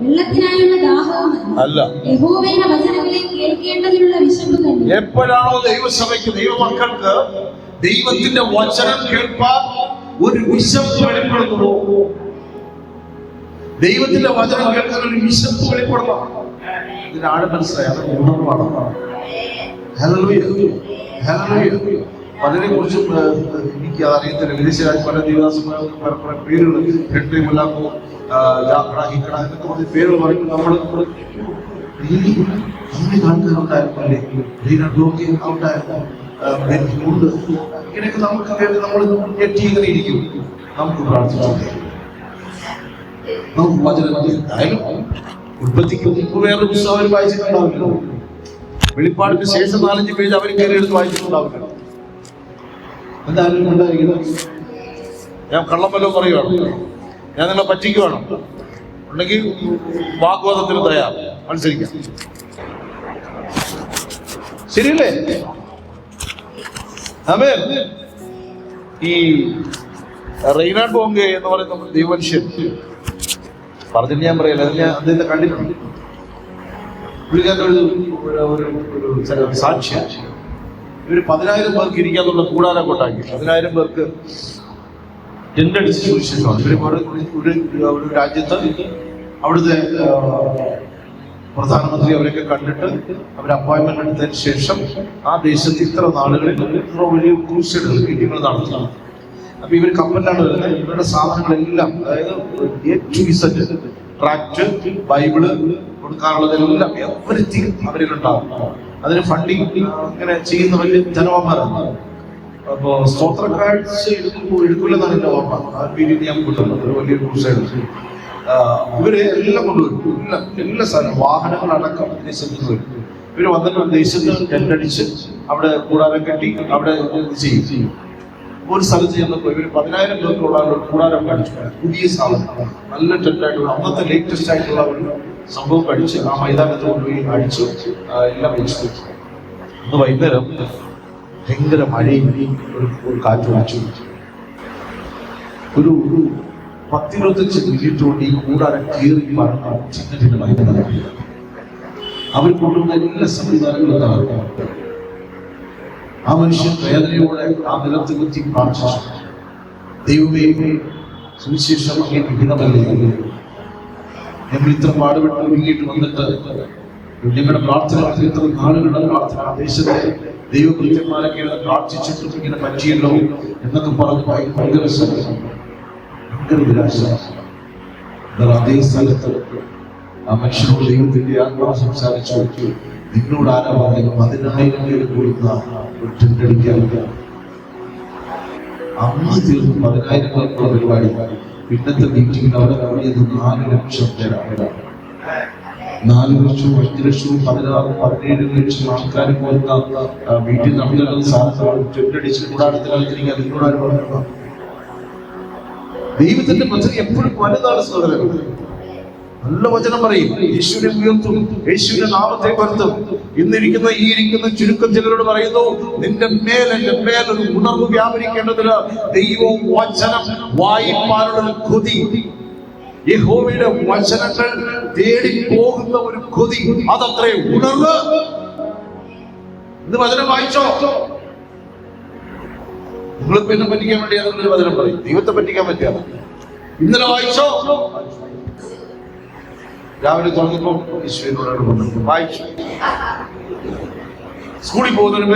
വെള്ളത്തിനായുള്ള ദാഹവുമല്ല, അല്ല. യഹോവയുടെ വചനങ്ങളെ കേൾക്കേണ്ടതിനുള്ള വിശപ്പ് തന്നെ. എപ്പോഴാണോ ദൈവസഭയ്ക്ക് ദൈവമക്കൾക്ക് ദൈവത്തിന്റെ വചനം കേൾപ്പാൻ ഒരു വിശപ്പ് വെളിപ്പെടുന്നു, ദൈവത്തിന്റെ വചനം കേൾക്കാൻ ഒരു വിശപ്പ് വെളിപ്പെടണം. ഇതിനാണ് മനസ്സിലായത് ഉണർവാണ്. Hallelujah, hallelujah. പലരെ കുറിച്ചും എനിക്ക് അറിയത്തില്ല. വിദേശ പല ദിവസമായ പേരുകൾ ഹെൻറി മുല്ലാക്കോ, ജാക്കട, ഹിക്കട എന്നൊക്കെ പറഞ്ഞ പേരുകൾ പറയുമ്പോൾ നമ്മൾ ആൾക്കാരുണ്ടായിരുന്നല്ലേ, ഉണ്ടായിരുന്നു, ഇങ്ങനെയൊക്കെ നമുക്ക് കേട്ട് നമ്മൾ ഞെട്ടി ഇങ്ങനെ ഇരിക്കും. നമുക്ക് പ്രാർത്ഥിച്ചു, നമുക്ക് വചനത്തിൽ ആയാലും ഉൽപ്പത്തിക്ക് മുമ്പ് വേറൊരു പുസ്തകം അവർ വായിച്ചിട്ടുണ്ടാവില്ല. വെളിപ്പാടിന് ശേഷം 4-5 പേജ് അവർ കയറി എടുത്ത് വായിച്ചിട്ടുണ്ടാവില്ല. എന്തായാലും ഉണ്ടായിരിക്കുന്നത് ഞാൻ കള്ളം വല്ലതും പറയുകയാണ്, ഞാൻ നിങ്ങളെ പറ്റിക്കുവാണ് ഉണ്ടെങ്കിൽ വാഗ്വാദത്തിന് തയ്യാർ, മത്സരിക്കാം. ശരിയല്ലേ? ആമേൻ. ഈ റെയ്നാഡ് ബോംഗെ എന്ന് പറയുന്ന ദൈവമനുഷ്യൻ പറഞ്ഞിട്ട് ഞാൻ പറയല്ല, ഞാൻ അദ്ദേഹത്തെ കണ്ടിട്ടുണ്ട്. പുള്ളിക്കാരുടെ ഒരു സാക്ഷിയാണ്. ഇവര് 10,000 പേർക്ക് ഇരിക്കാന്നുള്ള കൂടാരം കൊണ്ടാക്കി 10,000 പേർക്ക് ടെന്റ് അടിച്ച് സുവിശേഷമാണ്. ഇവര് ഒരു രാജ്യത്ത് അവിടുത്തെ പ്രധാനമന്ത്രി അവരൊക്കെ കണ്ടിട്ട് അവർ അപ്പോയിന്റ്മെന്റ് എടുത്തതിന് ശേഷം ആ ദേശത്ത് ഇത്ര നാളുകളിൽ ഇത്ര വലിയ ക്രൂസൈഡുകൾ മീറ്റിങ്ങൾ നടത്തുന്നു. അപ്പൊ ഇവർ കപ്പലിലാണ് വരുന്നത്. ഇവരുടെ സാധനങ്ങളെല്ലാം, അതായത് ട്രാക്ട്, ബൈബിള് കൊടുക്കാനുള്ളതെല്ലാം എവരിത്തിങ് അവരിലുണ്ടാവും. അതിന് ഫണ്ടിങ് ഇങ്ങനെ ചെയ്യുന്ന വലിയ ധനവാന്മാരാണ്. അപ്പോ സ്തോത്ര കാഴ്ച എടുക്കില്ലെന്നാണ് എന്റെ ഓർമ്മ. ആ പീരീഡ് ഞാൻ കൊണ്ടുവന്നത് ഒരു വലിയ ക്രൂസൈഡ്. ഇവര് എല്ലാം കൊണ്ടുവരും, എല്ലാ സാധനം, വാഹനങ്ങളടക്കം ദേശത്ത് വരും. ഇവര് വന്നിട്ട് ദേശത്ത് ടെന്റടിച്ച് അവിടെ കൂടാരം കെട്ടി അവിടെ ചെയ്യും. ഒരു സ്ഥലത്ത് ചെന്നപ്പോൾ ഇവര് 10,000 പേർക്കുള്ള കൂടാരം കടിച്ചു. പുതിയ സാധനം, നല്ല ടെന്റായിട്ടുള്ള അന്നത്തെ ലേറ്റസ്റ്റ് ആയിട്ടുള്ള ഒരു സംഭവം കടിച്ച് ആ മൈതാനത്ത് കൊണ്ടുപോയി അടിച്ചു, എല്ലാം വെച്ചു. അന്ന് വൈകുന്നേരം ഭയങ്കര മഴയും ഒരു കാറ്റ് വാച്ചു. ഒരു 10-25 മിനിറ്റ് കൊണ്ട് ഈ കൂടാരം കീറി പറഞ്ഞ ചിഹ്നത്തിന്റെ മൈതാനം അവർ കൊണ്ടുവന്ന എല്ലാ സംവിധാനങ്ങളും തകർന്നു. ആ മനുഷ്യൻ വേദനയോടെ ആ നിലത്ത് കുത്തി പ്രാർത്ഥിച്ചു, ദൈവമേ, സുവിശേഷം അങ്ങനെ വിഹിതമല്ലേ, ഞങ്ങൾ ഇത്ര പാടുപെട്ട് ഒരുങ്ങിയിട്ട് വന്നിട്ട് ഞങ്ങളുടെ പ്രാർത്ഥന ഇത്ര നാളുകളുടെ പ്രാർത്ഥന ആ ദേശത്തെ ദൈവകൃത്യന്മാരൊക്കെ പ്രാർത്ഥിച്ചിട്ടും ഇങ്ങനെ പറ്റിയല്ലോ എന്നൊക്കെ പറഞ്ഞ് ഭയങ്കര നിരാശ. അതേ സ്ഥലത്ത് ആ മനുഷ്യനോട് ദൈവത്തിന്റെ ആത്മാവ് സംസാരിച്ചു, നിന്നോട് ആരാ പറഞ്ഞു 10,000 പേര് കൂടുന്ന ഒരു ടെന്റടിക്കാൻ? അന്ന് തീർന്നു 10,000 പേർക്കുള്ള പരിപാടി. പിന്നത്തെ മീറ്റിംഗിൽ അവിടെ കൂടിയത് 4 ലക്ഷം പേരാണ്. 4 ലക്ഷവും 5 ലക്ഷവും 16, 17 ലക്ഷം ആൾക്കാർ പോകുന്ന മീറ്റിംഗ് നടത്തുന്ന സാധനങ്ങൾ ടെന്റടിച്ച് കൂടാരത്തിനകത്തിരിക്കാൻ നിന്നോട് ആര് പറഞ്ഞു? ദൈവത്തിന്റെ പദ്ധതി എപ്പോഴും വലുതാണ് സഹോദരൻ. നല്ല വചനം പറയും, യേശുവിനെ ഉയർത്തും, യേശുവിന്റെ നാമത്തെ പരത്തും. ഇന്നിരിക്കുന്ന ഈ ചുരുക്കം ചിലരോട് പറയുന്നു, നിന്റെ മേൽ എന്റെ മേൽ ഒരു ഉണർവ് വ്യാപരിക്കേണ്ടതിന് ദൈവവും വചനം വായിപ്പാനുള്ള കൊതി, യഹോവയുടെ വചനങ്ങൾ തേടി പോകുന്ന ഒരു കൊതി, അതത്രേ ഉണർവ്. ഇന്ന് വചനം വായിച്ചോ? നിങ്ങളിപ്പോ എന്നെ പറ്റിക്കാൻ വേണ്ടി ഏതെങ്കിലും വചനം പറയും, ദൈവത്തെ പറ്റിക്കാൻ പറ്റിയാണ്. ഇന്നലെ വായിച്ചോ? രാവിലെ തുറന്നപ്പോ ഈശ്വരനോട് വായിച്ചു. സ്കൂളിൽ പോകുന്നതിന്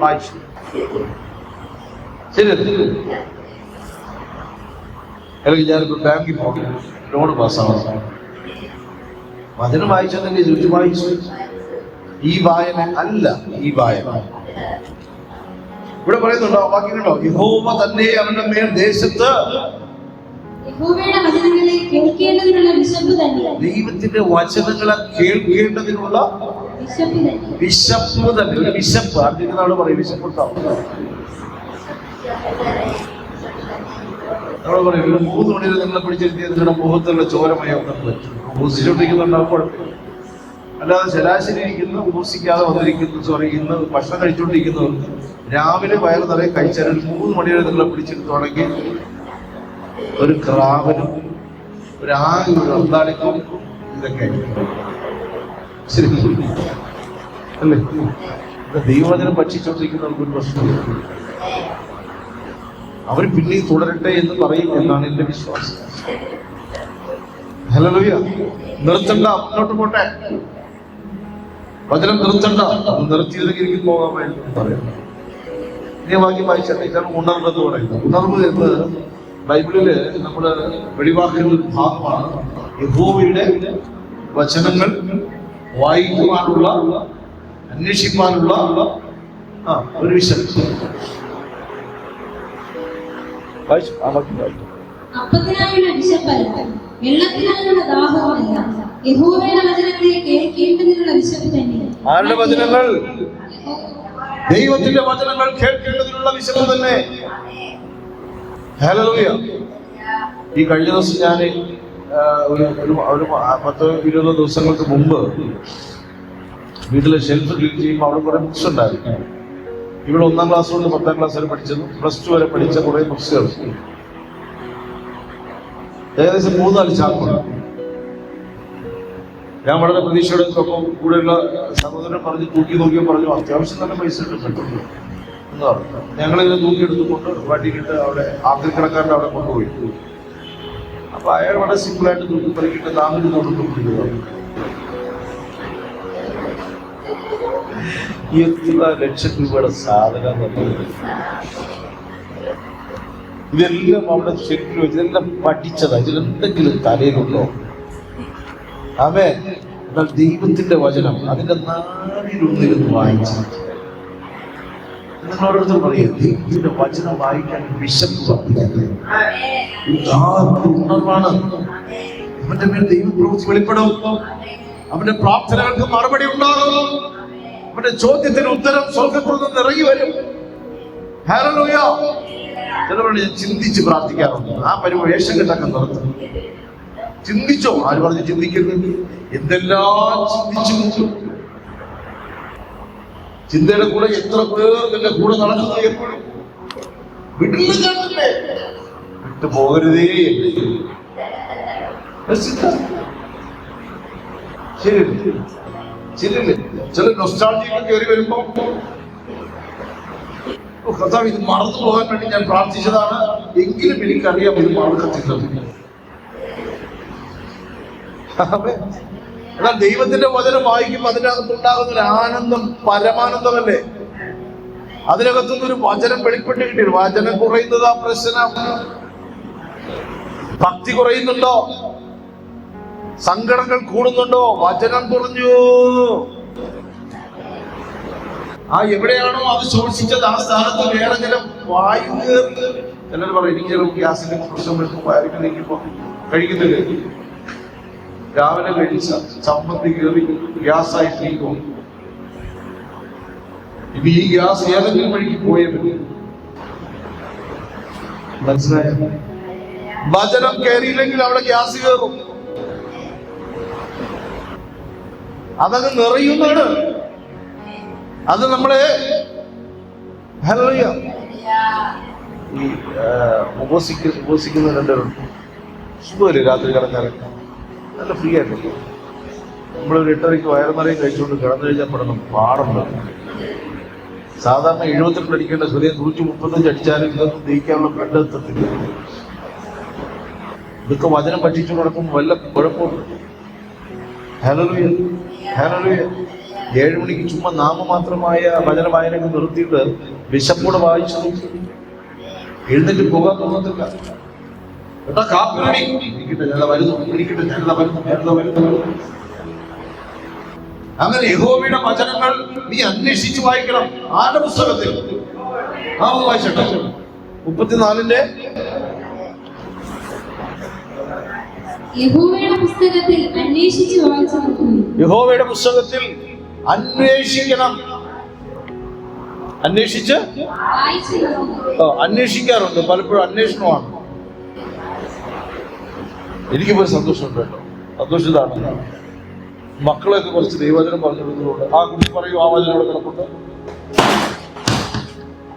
വായിച്ചു. ശരി, അല്ലെങ്കിൽ ഞാനിപ്പോ ബാങ്കിൽ പോകണം, ലോൺ പാസ്സാവാം, വചനം വായിച്ചെന്നെ ചോദിച്ചു. വായിച്ചു. ഈ വായന അല്ല, ഈ വായന ഇവിടെ പറയുന്നുണ്ടോ? വാക്യങ്ങളുണ്ടോ? യഹോവ തന്നെ അവന്റെ മേൽ ദേശത്ത് യഹോവയുടെ വചനങ്ങളെ കേൾക്കേണ്ടതിനുള്ള വിശപ്പ് തന്നെ. ദൈവത്തിന്റെ വചനങ്ങളെ കേൾക്കേണ്ടതിനുള്ള വിശപ്പ് തന്നെ. ഒരു വിശപ്പ് അറിഞ്ഞിരുന്നാണ് പറയും, വിശപ്പുണ്ടാവും. നമ്മൾ പറയും ഒരു 3 മണിയിൽ നിങ്ങളെ പിടിച്ചിരുത്തിയ നിങ്ങളുടെ മുഖത്തുള്ള ചോരമയം ഉപസിച്ചുകൊണ്ടിരിക്കുന്നുണ്ടാവും, കുഴപ്പമില്ല. അല്ലാതെ ശരാശരി ഇരിക്കുന്ന ഉപസിക്കാതെ വന്നിരിക്കുന്നു ഇന്ന് ഭക്ഷണം കഴിച്ചുകൊണ്ടിരിക്കുന്നവർക്ക് രാവിലെ വയറ് നിറയെ കഴിച്ചാൽ 3 മണി വരെ നിങ്ങളെ പിടിച്ചെടുത്തുവാണെങ്കിൽ ഒരു ക്രാവനും ഒരു അന്താളിക്കും ഇതൊക്കെ ശരി അല്ലേ? ദൈവവചനം ഭക്ഷിച്ചുകൊണ്ടിരിക്കുന്നവർക്ക് ഒരു പ്രശ്നമില്ല. അവർ പിന്നെയും തുടരട്ടെ എന്ന് പറയും എന്നാണ് എന്റെ വിശ്വാസം. ഹല്ലേലൂയ. നിർത്തണ്ട, മുന്നോട്ട് പോട്ടെ. വചനം നിർത്തണ്ട. നിർത്തിയതെങ്കിൽ എനിക്ക് പോകാമായിരുന്നു പറയാം. ഇനി ബാക്കി വായിച്ചട്ടെ. ഇതാണ് ഉണർവ് എന്ന് പറയുന്നത്. ഉണർവ് എന്ന് ബൈബിളില് നമ്മള് വെളിവാക്കുന്ന ഒരു ഭാഗമാണ്. യഹോവയുടെ വചനങ്ങൾ വായിക്കുവാനുള്ള, അന്വേഷിക്കാനുള്ള ഒരു വിശപ്പ്. അപ്പത്തിനായുള്ള വിശപ്പല്ല, വെള്ളത്തിനായുള്ള ദാഹവുമല്ല, യഹോവയുടെ വചനങ്ങളെ കേൾക്കേണ്ടതിനുള്ള വിശപ്പ് തന്നെ. ആരുടെ വചനങ്ങൾ? ദൈവത്തിന്റെ വചനങ്ങൾ കേൾക്കേണ്ടതിനുള്ള വിശപ്പ് തന്നെ. ഹല്ലേലൂയ. ഈ കഴിഞ്ഞ ദിവസം ഞാൻ ഒരു 10-20 ദിവസങ്ങൾക്ക് മുമ്പ് വീട്ടിലെ ഷെൽഫ് ക്ലീൻ ചെയ്യുമ്പോൾ അവിടെ കുറെ ബുക്സ് ഉണ്ടായിരുന്നു. ഇവിടെ 1ാം ക്ലാസ് തൊട്ട് 10ാം ക്ലാസ് വരെ പഠിച്ചതും +2 വരെ പഠിച്ച കുറെ ബുക്സുകൾ ഏകദേശം 3-4 ചാക്കുണ്ട്. ഞാൻ വളരെ പ്രതീക്ഷയോടെ കൂടെയുള്ള സഹോദരൻ പറഞ്ഞ് തൂക്കി നോക്കിയോ പറഞ്ഞു അത്യാവശ്യം തന്നെ പൈസ കിട്ടുന്നുണ്ട് എന്ന് പറഞ്ഞു. ഞങ്ങളിതിനെ തൂക്കിയെടുത്തുകൊണ്ട് വണ്ടിക്കിട്ട് അവിടെ ആക്രിക്കടക്കാരൻ്റെ അവിടെ കൊണ്ടുപോയി. അപ്പൊ അയാൾ വളരെ സിമ്പിളായിട്ട് തൂക്കി പറിക്കിട്ട് 400 കൊടുത്തു. എത്ര ലക്ഷം രൂപയുടെ സാധനം ഇതെല്ലാം അവിടെ ശരിക്കും വെച്ച് ഇതെല്ലാം പഠിച്ചതാ. ഇതിലെന്തെങ്കിലും തലയിലുണ്ടോ? ആമേൻ. എന്നാൽ ദൈവത്തിന്റെ വചനം അതിന്റെ നാടിലൊന്നിരുന്ന് വായിച്ചു. നിങ്ങളോടൊന്നും പറയാം, ദൈവത്തിന്റെ വചനം വായിക്കാൻ വിശപ്പ് വർദ്ധിക്കുന്നത് ഉണർവാണ്. അവന്റെ മേൽ ദൈവപ്രവൃത്തി വെളിപ്പെടും. അവന്റെ പ്രാർത്ഥനകൾക്ക് മറുപടി ഉണ്ടാകും. അവന്റെ ചോദ്യത്തിന് ഉത്തരം സ്വർഗ്ഗത്തിൽ നിന്ന് ഇറങ്ങി വരും. ഹല്ലേലൂയ. ചിലവരോട് ഞാൻ ചിന്തിച്ച് പ്രാർത്ഥിക്കാറുണ്ട്. ആ പരിവേഷം കെട്ടൊക്കെ നിർത്തും. ചിന്തിച്ചോ? ആര് പറഞ്ഞ് ചിന്തിക്കുന്നത്? എന്തെല്ലാം ചിന്തിച്ചു. ചിന്തയുടെ കൂടെ എത്ര പേർ നിന്റെ കൂടെ നടക്കുന്നത് എപ്പോഴും വിട്ടു പോകരുതേ. ശരിയല്ലേ? ചില നൊസ്റ്റാൾജിയൊക്കെ കയറി വരുമ്പോ കർത്താവ് ഇത് മറന്നു പോകാൻ വേണ്ടി ഞാൻ പ്രാർത്ഥിച്ചതാണ്, എങ്കിലും എനിക്കറിയാം ഇത് മറക്കത്തില്ല. എന്നാൽ ദൈവത്തിന്റെ വചനം വായിക്കുമ്പോൾ അതിനകത്തുണ്ടാകുന്ന ഒരു ആനന്ദം പരമാനന്ദമല്ലേ. അതിനകത്തുനിന്നൊരു വചനം വെളിപ്പെട്ട് കിട്ടി. വചനം കുറയുന്നതാ പ്രശ്നം. ഭക്തി കുറയുന്നുണ്ടോ? സങ്കടങ്ങൾ കൂടുന്നുണ്ടോ? വചനം കുറഞ്ഞു. എവിടെയാണോ അത് ശോഷിച്ചത് ആ സ്ഥാനത്ത് വേറെ ചില വായു കയറി. ചിലർ പറയും എനിക്ക് ചില ഗ്യാസിന്റെ പ്രശ്നം വരുമ്പോൾ കഴിക്കുന്നില്ലേ? രാവിലെ കഴിച്ച ചമ്മന്തി കയറി ഗ്യാസായി തീരും. ഇനി ഈ ഗ്യാസ് ഏതെങ്കിലും വഴിക്ക് പോയേ പറ്റും. മനസ്സിലായോ? വചനം കയറിയില്ലെങ്കിൽ അവിടെ ഗ്യാസ് കയറും. അതങ്ങ് നിറയുന്നതാണ്. അത് നമ്മള് ഹല്ലേലൂയ. ഈ ഉപസിക്കുന്ന രണ്ടുപേരുണ്ട്. സുഖമല്ലേ? രാത്രി കിടന്നാൽ നല്ല ഫ്രീ ആയിട്ടില്ല. നമ്മളൊരു 8:30 വയറ് നിറയെ കഴിച്ചുകൊണ്ട് കിടന്നു കഴിഞ്ഞാൽ പെടണം പാടുണ്ട്. സാധാരണ 78 അടിക്കേണ്ട ഹൃദയം 135 അടിച്ചാലും ഇതൊന്നും ദഹിക്കാനുള്ള ബ്ലഡ് എത്തത്തില്ല. ഇതൊക്കെ വചനം പഠിച്ചു നടക്കുമ്പോൾ വല്ല കുഴപ്പമുണ്ട്. ഹല്ലേലൂയ. ഹല്ലേലൂയ. 7 മണിക്ക് ചുമ്മാ നാമമാത്രമായ വചന വായനകൾ നിർത്തിയിട്ട് വിശപ്പോടെ വായിച്ചു എഴുന്നേറ്റ് പോകാൻ തോന്നത്തില്ല. കേട്ടാ കാപ്പിരടി അങ്ങനെ യഹോവയുടെ വചനങ്ങൾ നീ അന്വേഷിച്ച് വായിക്കണം. ആരുടെ പുസ്തകത്തിൽ? വായിച്ചട്ടെ 34-ന്റെ യഹോവയുടെ പുസ്തകത്തിൽ അന്വേഷിച്ച് വായിച്ചു നോക്കുന്നു. യഹോവയുടെ പുസ്തകത്തിൽ അന്വേഷിക്കണം. അന്വേഷിച്ച് അന്വേഷിക്കാറുണ്ട്. പലപ്പോഴും അന്വേഷണമാണ്. എനിക്കിപ്പോൾ സന്തോഷമുണ്ട് കേട്ടോ. സന്തോഷിതാണ്. മക്കളൊക്കെ കുറച്ച് ദൈവവചനം പറഞ്ഞു കൊടുക്കുന്നുണ്ട്. ആ കുട്ടി പറയൂ, ആ വചനം അവിടെ കിടപ്പുണ്ട്.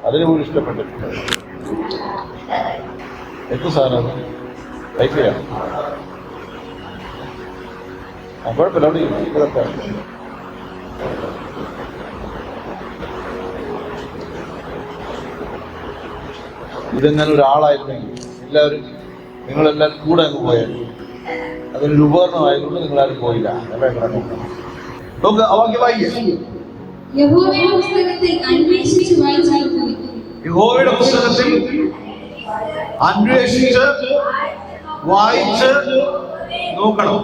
അതിന് പോലും ഇഷ്ടപ്പെട്ടിട്ടുണ്ട്. എന്ത് സാധനം വൈഫൈയാണ്. കുഴപ്പമില്ല, അവിടെ ഇതൊക്കെ ഇതെങ്ങനെ ഒരാളായിരുന്നെങ്കിൽ എല്ലാവരും നിങ്ങളെല്ലാവരും കൂടെ അങ്ങ് പോയാൽ അതൊരു ഉപകരണമായതുകൊണ്ട് നിങ്ങളാരും പോയില്ല. യഹോവയുടെ പുസ്തകത്തിൽ അന്വേഷിച്ച് വായിച്ച് നോക്കണം.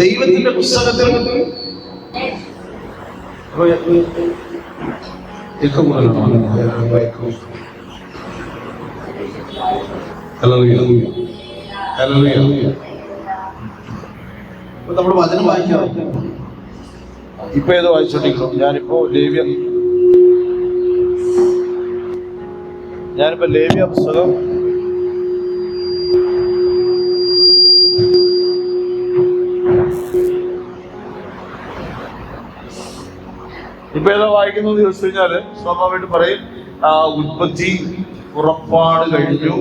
ദൈവത്തിന്റെ പുസ്തകത്തിൽ നമ്മൾ വചനം വായിക്കാം. ഇപ്പൊ ഏതോ വായിച്ചോണ്ടിരിക്കണം. ഞാനിപ്പോ ലേവ്യ പുസ്തകം ഇപ്പൊ ഏതോ വായിക്കുന്നത് ചോദിച്ചു കഴിഞ്ഞാല് സ്വാഭാവികമായിട്ട് പറയും ഉൽപ്പത്തി, പുറപ്പാട് കഴിഞ്ഞു.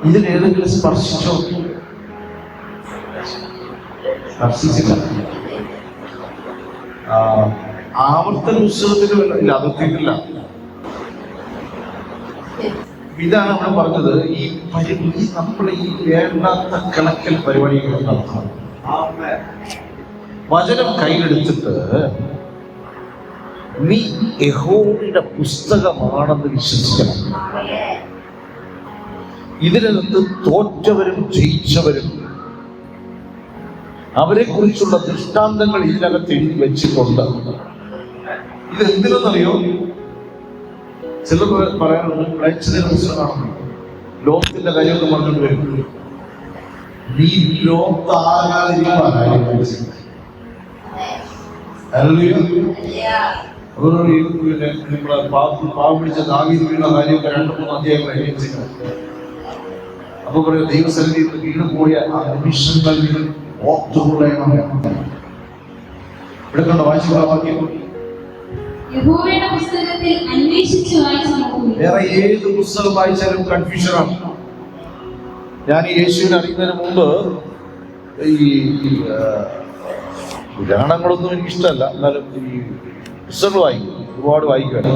ഇതിലേതെങ്കിലും സ്പർശിച്ചില്ല. ആവർത്തന പുസ്തകത്തിന് ഇല്ല, അതെത്തിയിട്ടില്ല. ഇതാണ് നമ്മൾ പറഞ്ഞത്. ഈ നമ്മുടെ ഈ വേണ്ടാത്ത കണക്കൽ പരിപാടികൾ നടത്തണം. വചനം കയ്യിലെടുത്തിട്ട് നീ യഹോവയുടെ പുസ്തകമാണെന്ന് വിശ്വസിക്കണം. ഇതിനകത്ത് തോറ്റവരും ജയിച്ചവരും അവരെ കുറിച്ചുള്ള ദൃഷ്ടാന്തങ്ങൾ ഇതിനകത്ത് എഴുതി വെച്ചിട്ടുണ്ട്. ഇത് എന്തിനെന്നറിയോ? ചിലർ പറയാനുണ്ട് പുസ്തകമാണ് ലോകത്തിന്റെ കാര്യമൊക്കെ പറഞ്ഞിട്ട് വരും. നീ ലോകത്താകാതിരിക്കാനായി പാവം പിടിച്ച ദാവീദ് വീണ കാര്യമൊക്കെ 2-3 അധ്യായങ്ങൾ എഴുതിയിട്ടുണ്ട്. അപ്പൊ പറയും ദൈവസന്നിധിയിൽ വീണ് പോയ ആ നിമിഷങ്ങൾ ഓർത്തുകൊള്ളണം. ഇവിടെ കണ്ട വായിച്ചുള്ള വാക്യം വേറെ ഏത് പുസ്തകം വായിച്ചാലും കൺഫ്യൂഷനാണ്. ഞാൻ ഈ യേശുവിനെ അറിയുന്നതിന് മുമ്പ് ഈ പുരാണങ്ങളൊന്നും എനിക്കിഷ്ടമല്ല. എന്നാലും ഈ പുസ്തകങ്ങൾ വായിക്കും, ഒരുപാട് വായിക്കുവാണ്.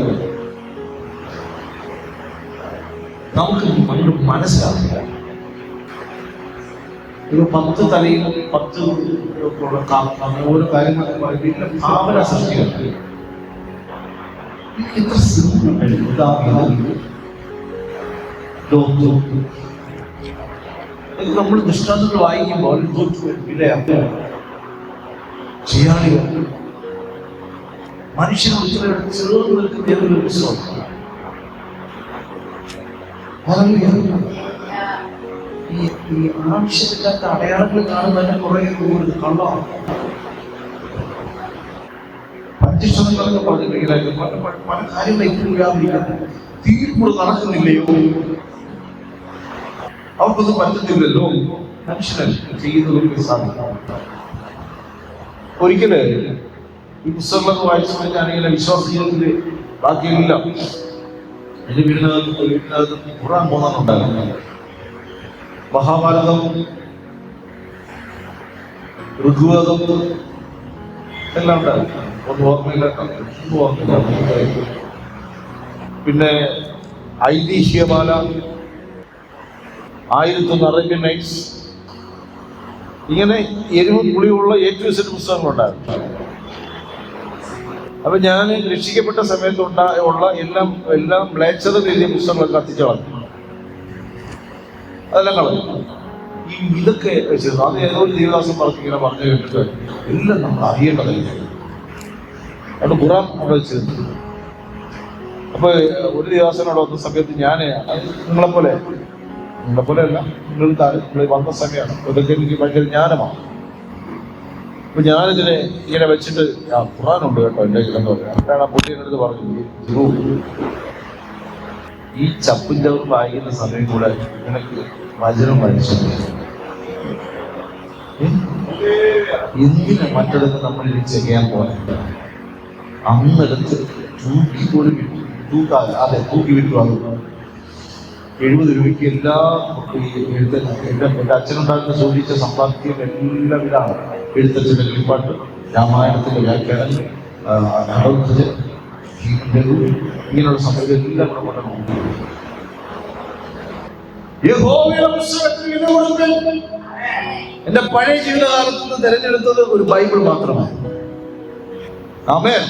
നമുക്ക് മനസ്സിലാവില്ല. ഇപ്പൊ 10 തലയിൽ 10 ഓരോ കാര്യങ്ങളൊക്കെ പറയുമ്പോൾ ഭാവന സൃഷ്ടിക്കുന്നത് എത്ര സിമ്പിൾ. നമ്മൾ ദൃഷ്ടാന്തങ്ങൾ വായിക്കുമ്പോൾ ചെയ്യാളികൾ മനുഷ്യനോട് ചേർന്ന് നിൽക്കുന്ന ഏതൊരു വിശ്വാസം. ഈ ആവശ്യമില്ലാത്ത അടയാളങ്ങൾ കാണുന്നതിന് കുറെ കള്ളമാണ്. പഞ്ചക്ഷണങ്ങളൊക്കെ പറഞ്ഞിട്ടുണ്ടെങ്കിൽ പല കാര്യങ്ങളും ഇല്ലാതിരിക്കുന്നു. തീർപ്പ് നടക്കുന്നില്ലയോ? അവർക്കൊന്നും പറ്റത്തില്ലല്ലോ. മനുഷ്യനല്ല ചെയ്യുന്നതൊക്കെ സാധിക്കും. ഒരിക്കല് ഈ പുസ്തകങ്ങളൊക്കെ വായിച്ചു കഴിഞ്ഞാണെങ്കിൽ വിശ്വാസ ജീവിതത്തില് ബാക്കിയെല്ലാം എന്റെ വീടിനകത്ത് ഖുർആൻ പോകുന്നുണ്ടായിരുന്നു. മഹാഭാരതം, ഋഗ്വേദം എല്ലാം ഉണ്ടായിരുന്നു. ഒന്നും ഓർമ്മയില്ല. പിന്നെ ഐതിഹ്യമാല, 1001 അറേബ്യൻ നൈറ്റ്സ്, ഇങ്ങനെ എരിവും പുളിയുള്ള A-Z പുസ്തകങ്ങളുണ്ടായിരുന്നു. അപ്പൊ ഞാൻ രക്ഷിക്കപ്പെട്ട സമയത്ത് ഉള്ള എല്ലാം മ്ലേച്ഛത എഴുതിയ പുസ്തകങ്ങളൊക്കെ കത്തിച്ചു കളഞ്ഞു. അതെല്ലാം കളഞ്ഞു. ഇതൊക്കെ വെച്ചിരുന്നു. അത് ഏതോ ഒരു ദേവദാസം ഇങ്ങനെ പറഞ്ഞു കേട്ടിട്ട് എല്ലാം നമ്മൾ അറിയേണ്ടതല്ലേ. അവിടെ ഖുർആൻ അവിടെ വെച്ചിരുന്നു. അപ്പൊ ഒരു ദേവദാസനോട് വന്ന സമയത്ത് ഞാൻ നിങ്ങളെപ്പോലെ അല്ല, നിങ്ങൾ വന്ന സമയമാണ്. ഇതൊക്കെ എനിക്ക് ഭയങ്കര ജ്ഞാനമാണ്. അപ്പൊ ഞാനിതിനെ ഇങ്ങനെ വെച്ചിട്ട് ഖുർആനുണ്ട് കേട്ടോ എൻ്റെ കയ്യിലെന്ന് പറയാം. അപ്പോഴാണ് ആ പുള്ളിയുടെ അടുത്ത് പറഞ്ഞു, ഈ ചപ്പും ചവറും വായിക്കുന്ന സമയം കൂടെ നിനക്ക് വചനം വായിച്ചു. എന്തിനാ മറ്റൊക്കെ നമ്മൾ ഇത് ചെയ്യാൻ പോകുന്നത്? അന്നെടുത്ത് തൂക്കി പോലും തൂക്കി വിട്ടു. അത് 70 രൂപയ്ക്ക് എല്ലാ എൻ്റെ അച്ഛനുണ്ടാക്കുന്ന സൂചിച്ച സമ്പാദ്യം എല്ലാം ഇതാണ്. എഴുത്തച്ഛൻ്റെ കളിപ്പാട്ട്, രാമായണത്തിൻ്റെ വ്യാഖ്യാനം, ഇങ്ങനെയുള്ള സംഗതി എല്ലാം കൂടെ കൊണ്ടുപോകും. യഹോവയുടെ പുസ്തകത്തിൽ വില കൊടുക്കൽ. എന്റെ പഴയ ജീവിതകാലത്ത് നിന്ന് തിരഞ്ഞെടുത്തത് ഒരു ബൈബിൾ മാത്രമാണ്. ആമേൻ.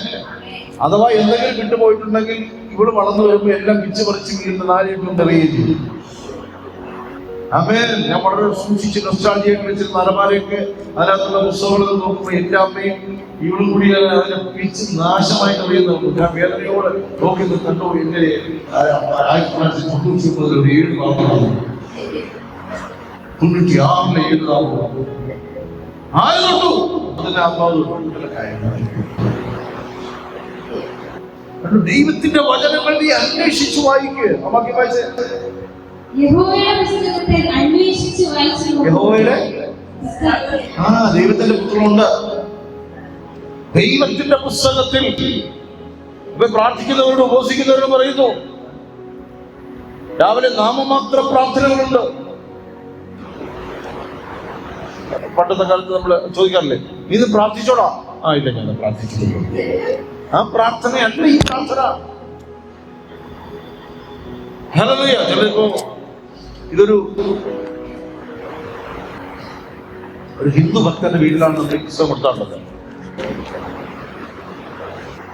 അഥവാ എന്തെങ്കിലും വിട്ടുപോയിട്ടുണ്ടെങ്കിൽ ഇവള് വളർന്നു വരുമ്പോൾ എല്ലാം പിച്ച് പറിച്ച് വീഴുന്ന 4-8 തെളിയുകയും ചെയ്യും. ആമേൻ. ഞാൻ വളരെ സൂക്ഷിച്ച് നൊസ്റ്റാൾജിയൊക്കെ വെച്ചിരുന്ന അലമാരയൊക്കെ അതിനകത്തുള്ള പുസ്തകങ്ങളൊക്കെ നോക്കുമ്പോൾ എൻ്റെ അമ്മയും ഇവളും കൂടി അതിനെ പിച്ച് നാശമായി കഴിയുന്നു. ഞാൻ വേദനയോടെ നോക്കി കണ്ടു. എന്റെ 1997 മാത്രമാണ് 96 എഴുതാവൂ. ആര് തൊട്ടു അതിന്റെ ആത്മാവ് ദൈവത്തിന്റെ വചനങ്ങൾ നീ അന്വേഷിച്ചു വായിക്കുക. അമ്മക്ക് വായിച്ചേ. യഹോവയുടെ ദൈവത്തിന്റെ പുത്രനുണ്ട്. ദൈവത്തിന്റെ പുസ്തകത്തിൽ ഇപ്പൊ പ്രാർത്ഥിക്കുന്നവരോട് ഉപവസിക്കുന്നവരോട് പറയുന്നു, രാവിലെ നാമമാത്ര പ്രാർത്ഥനകളുണ്ട്. പണ്ടത്തെ കാലത്ത് നമ്മൾ ചോദിക്കാറില്ലേ, നീ ഇത് പ്രാർത്ഥിച്ചോടാ? ഇല്ല, ഞാൻ പ്രാർത്ഥിച്ചിട്ടില്ല. ആ പ്രാർത്ഥനയല്ല ഈ പ്രാർത്ഥന. ഹല്ലേലൂയ. ചിലപ്പോ ഇതൊരു ഹിന്ദു ഭക്തന്റെ വീട്ടിലാണ് നമ്മൾ പുസ്തകം കൊടുത്താറുള്ളത്.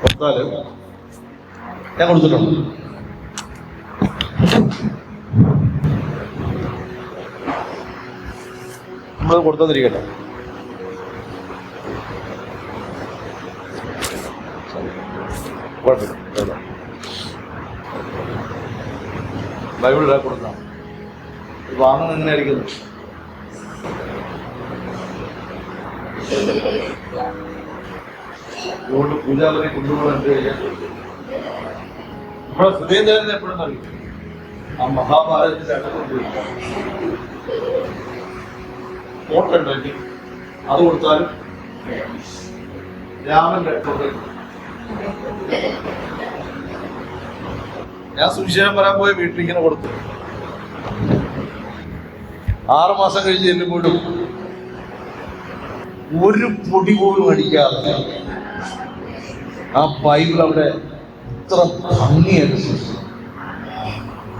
കൊടുത്താല് ഞാൻ കൊടുത്തിട്ടുണ്ട്. നമ്മളത് കൊടുത്താതിരിക്കട്ടെ. കുഴപ്പമില്ല. ബൈബിൾ ഒരാൾ കൊടുക്കാം. വാങ്ങുന്നത് എങ്ങനെയായിരിക്കുന്നു? അതുകൊണ്ട് പൂജാവരെ കൊണ്ടുപോകാൻ കണ്ടു കഴിഞ്ഞാൽ നമ്മുടെ ഹൃദയം എപ്പോഴും അറിയും. ആ മഹാഭാരതത്തിന്റെ അടക്കം പോയി ഫോട്ടോ ഉണ്ടാക്കി അത് കൊടുത്താലും രാമന്റെ ഞാൻ സുവിശേഷം പറയാൻ പോയ വീട്ടിലിങ്ങനെ കൊടുത്തു. 6 മാസം കഴിഞ്ഞ് ചെല്ലുമ്പോഴും ഒരു പൊടി പോലും അടിക്കാതെ ആ ബൈബിൾ അവിടെ ഇത്ര ഭംഗിയായിട്ട് സൂക്ഷിച്ചു.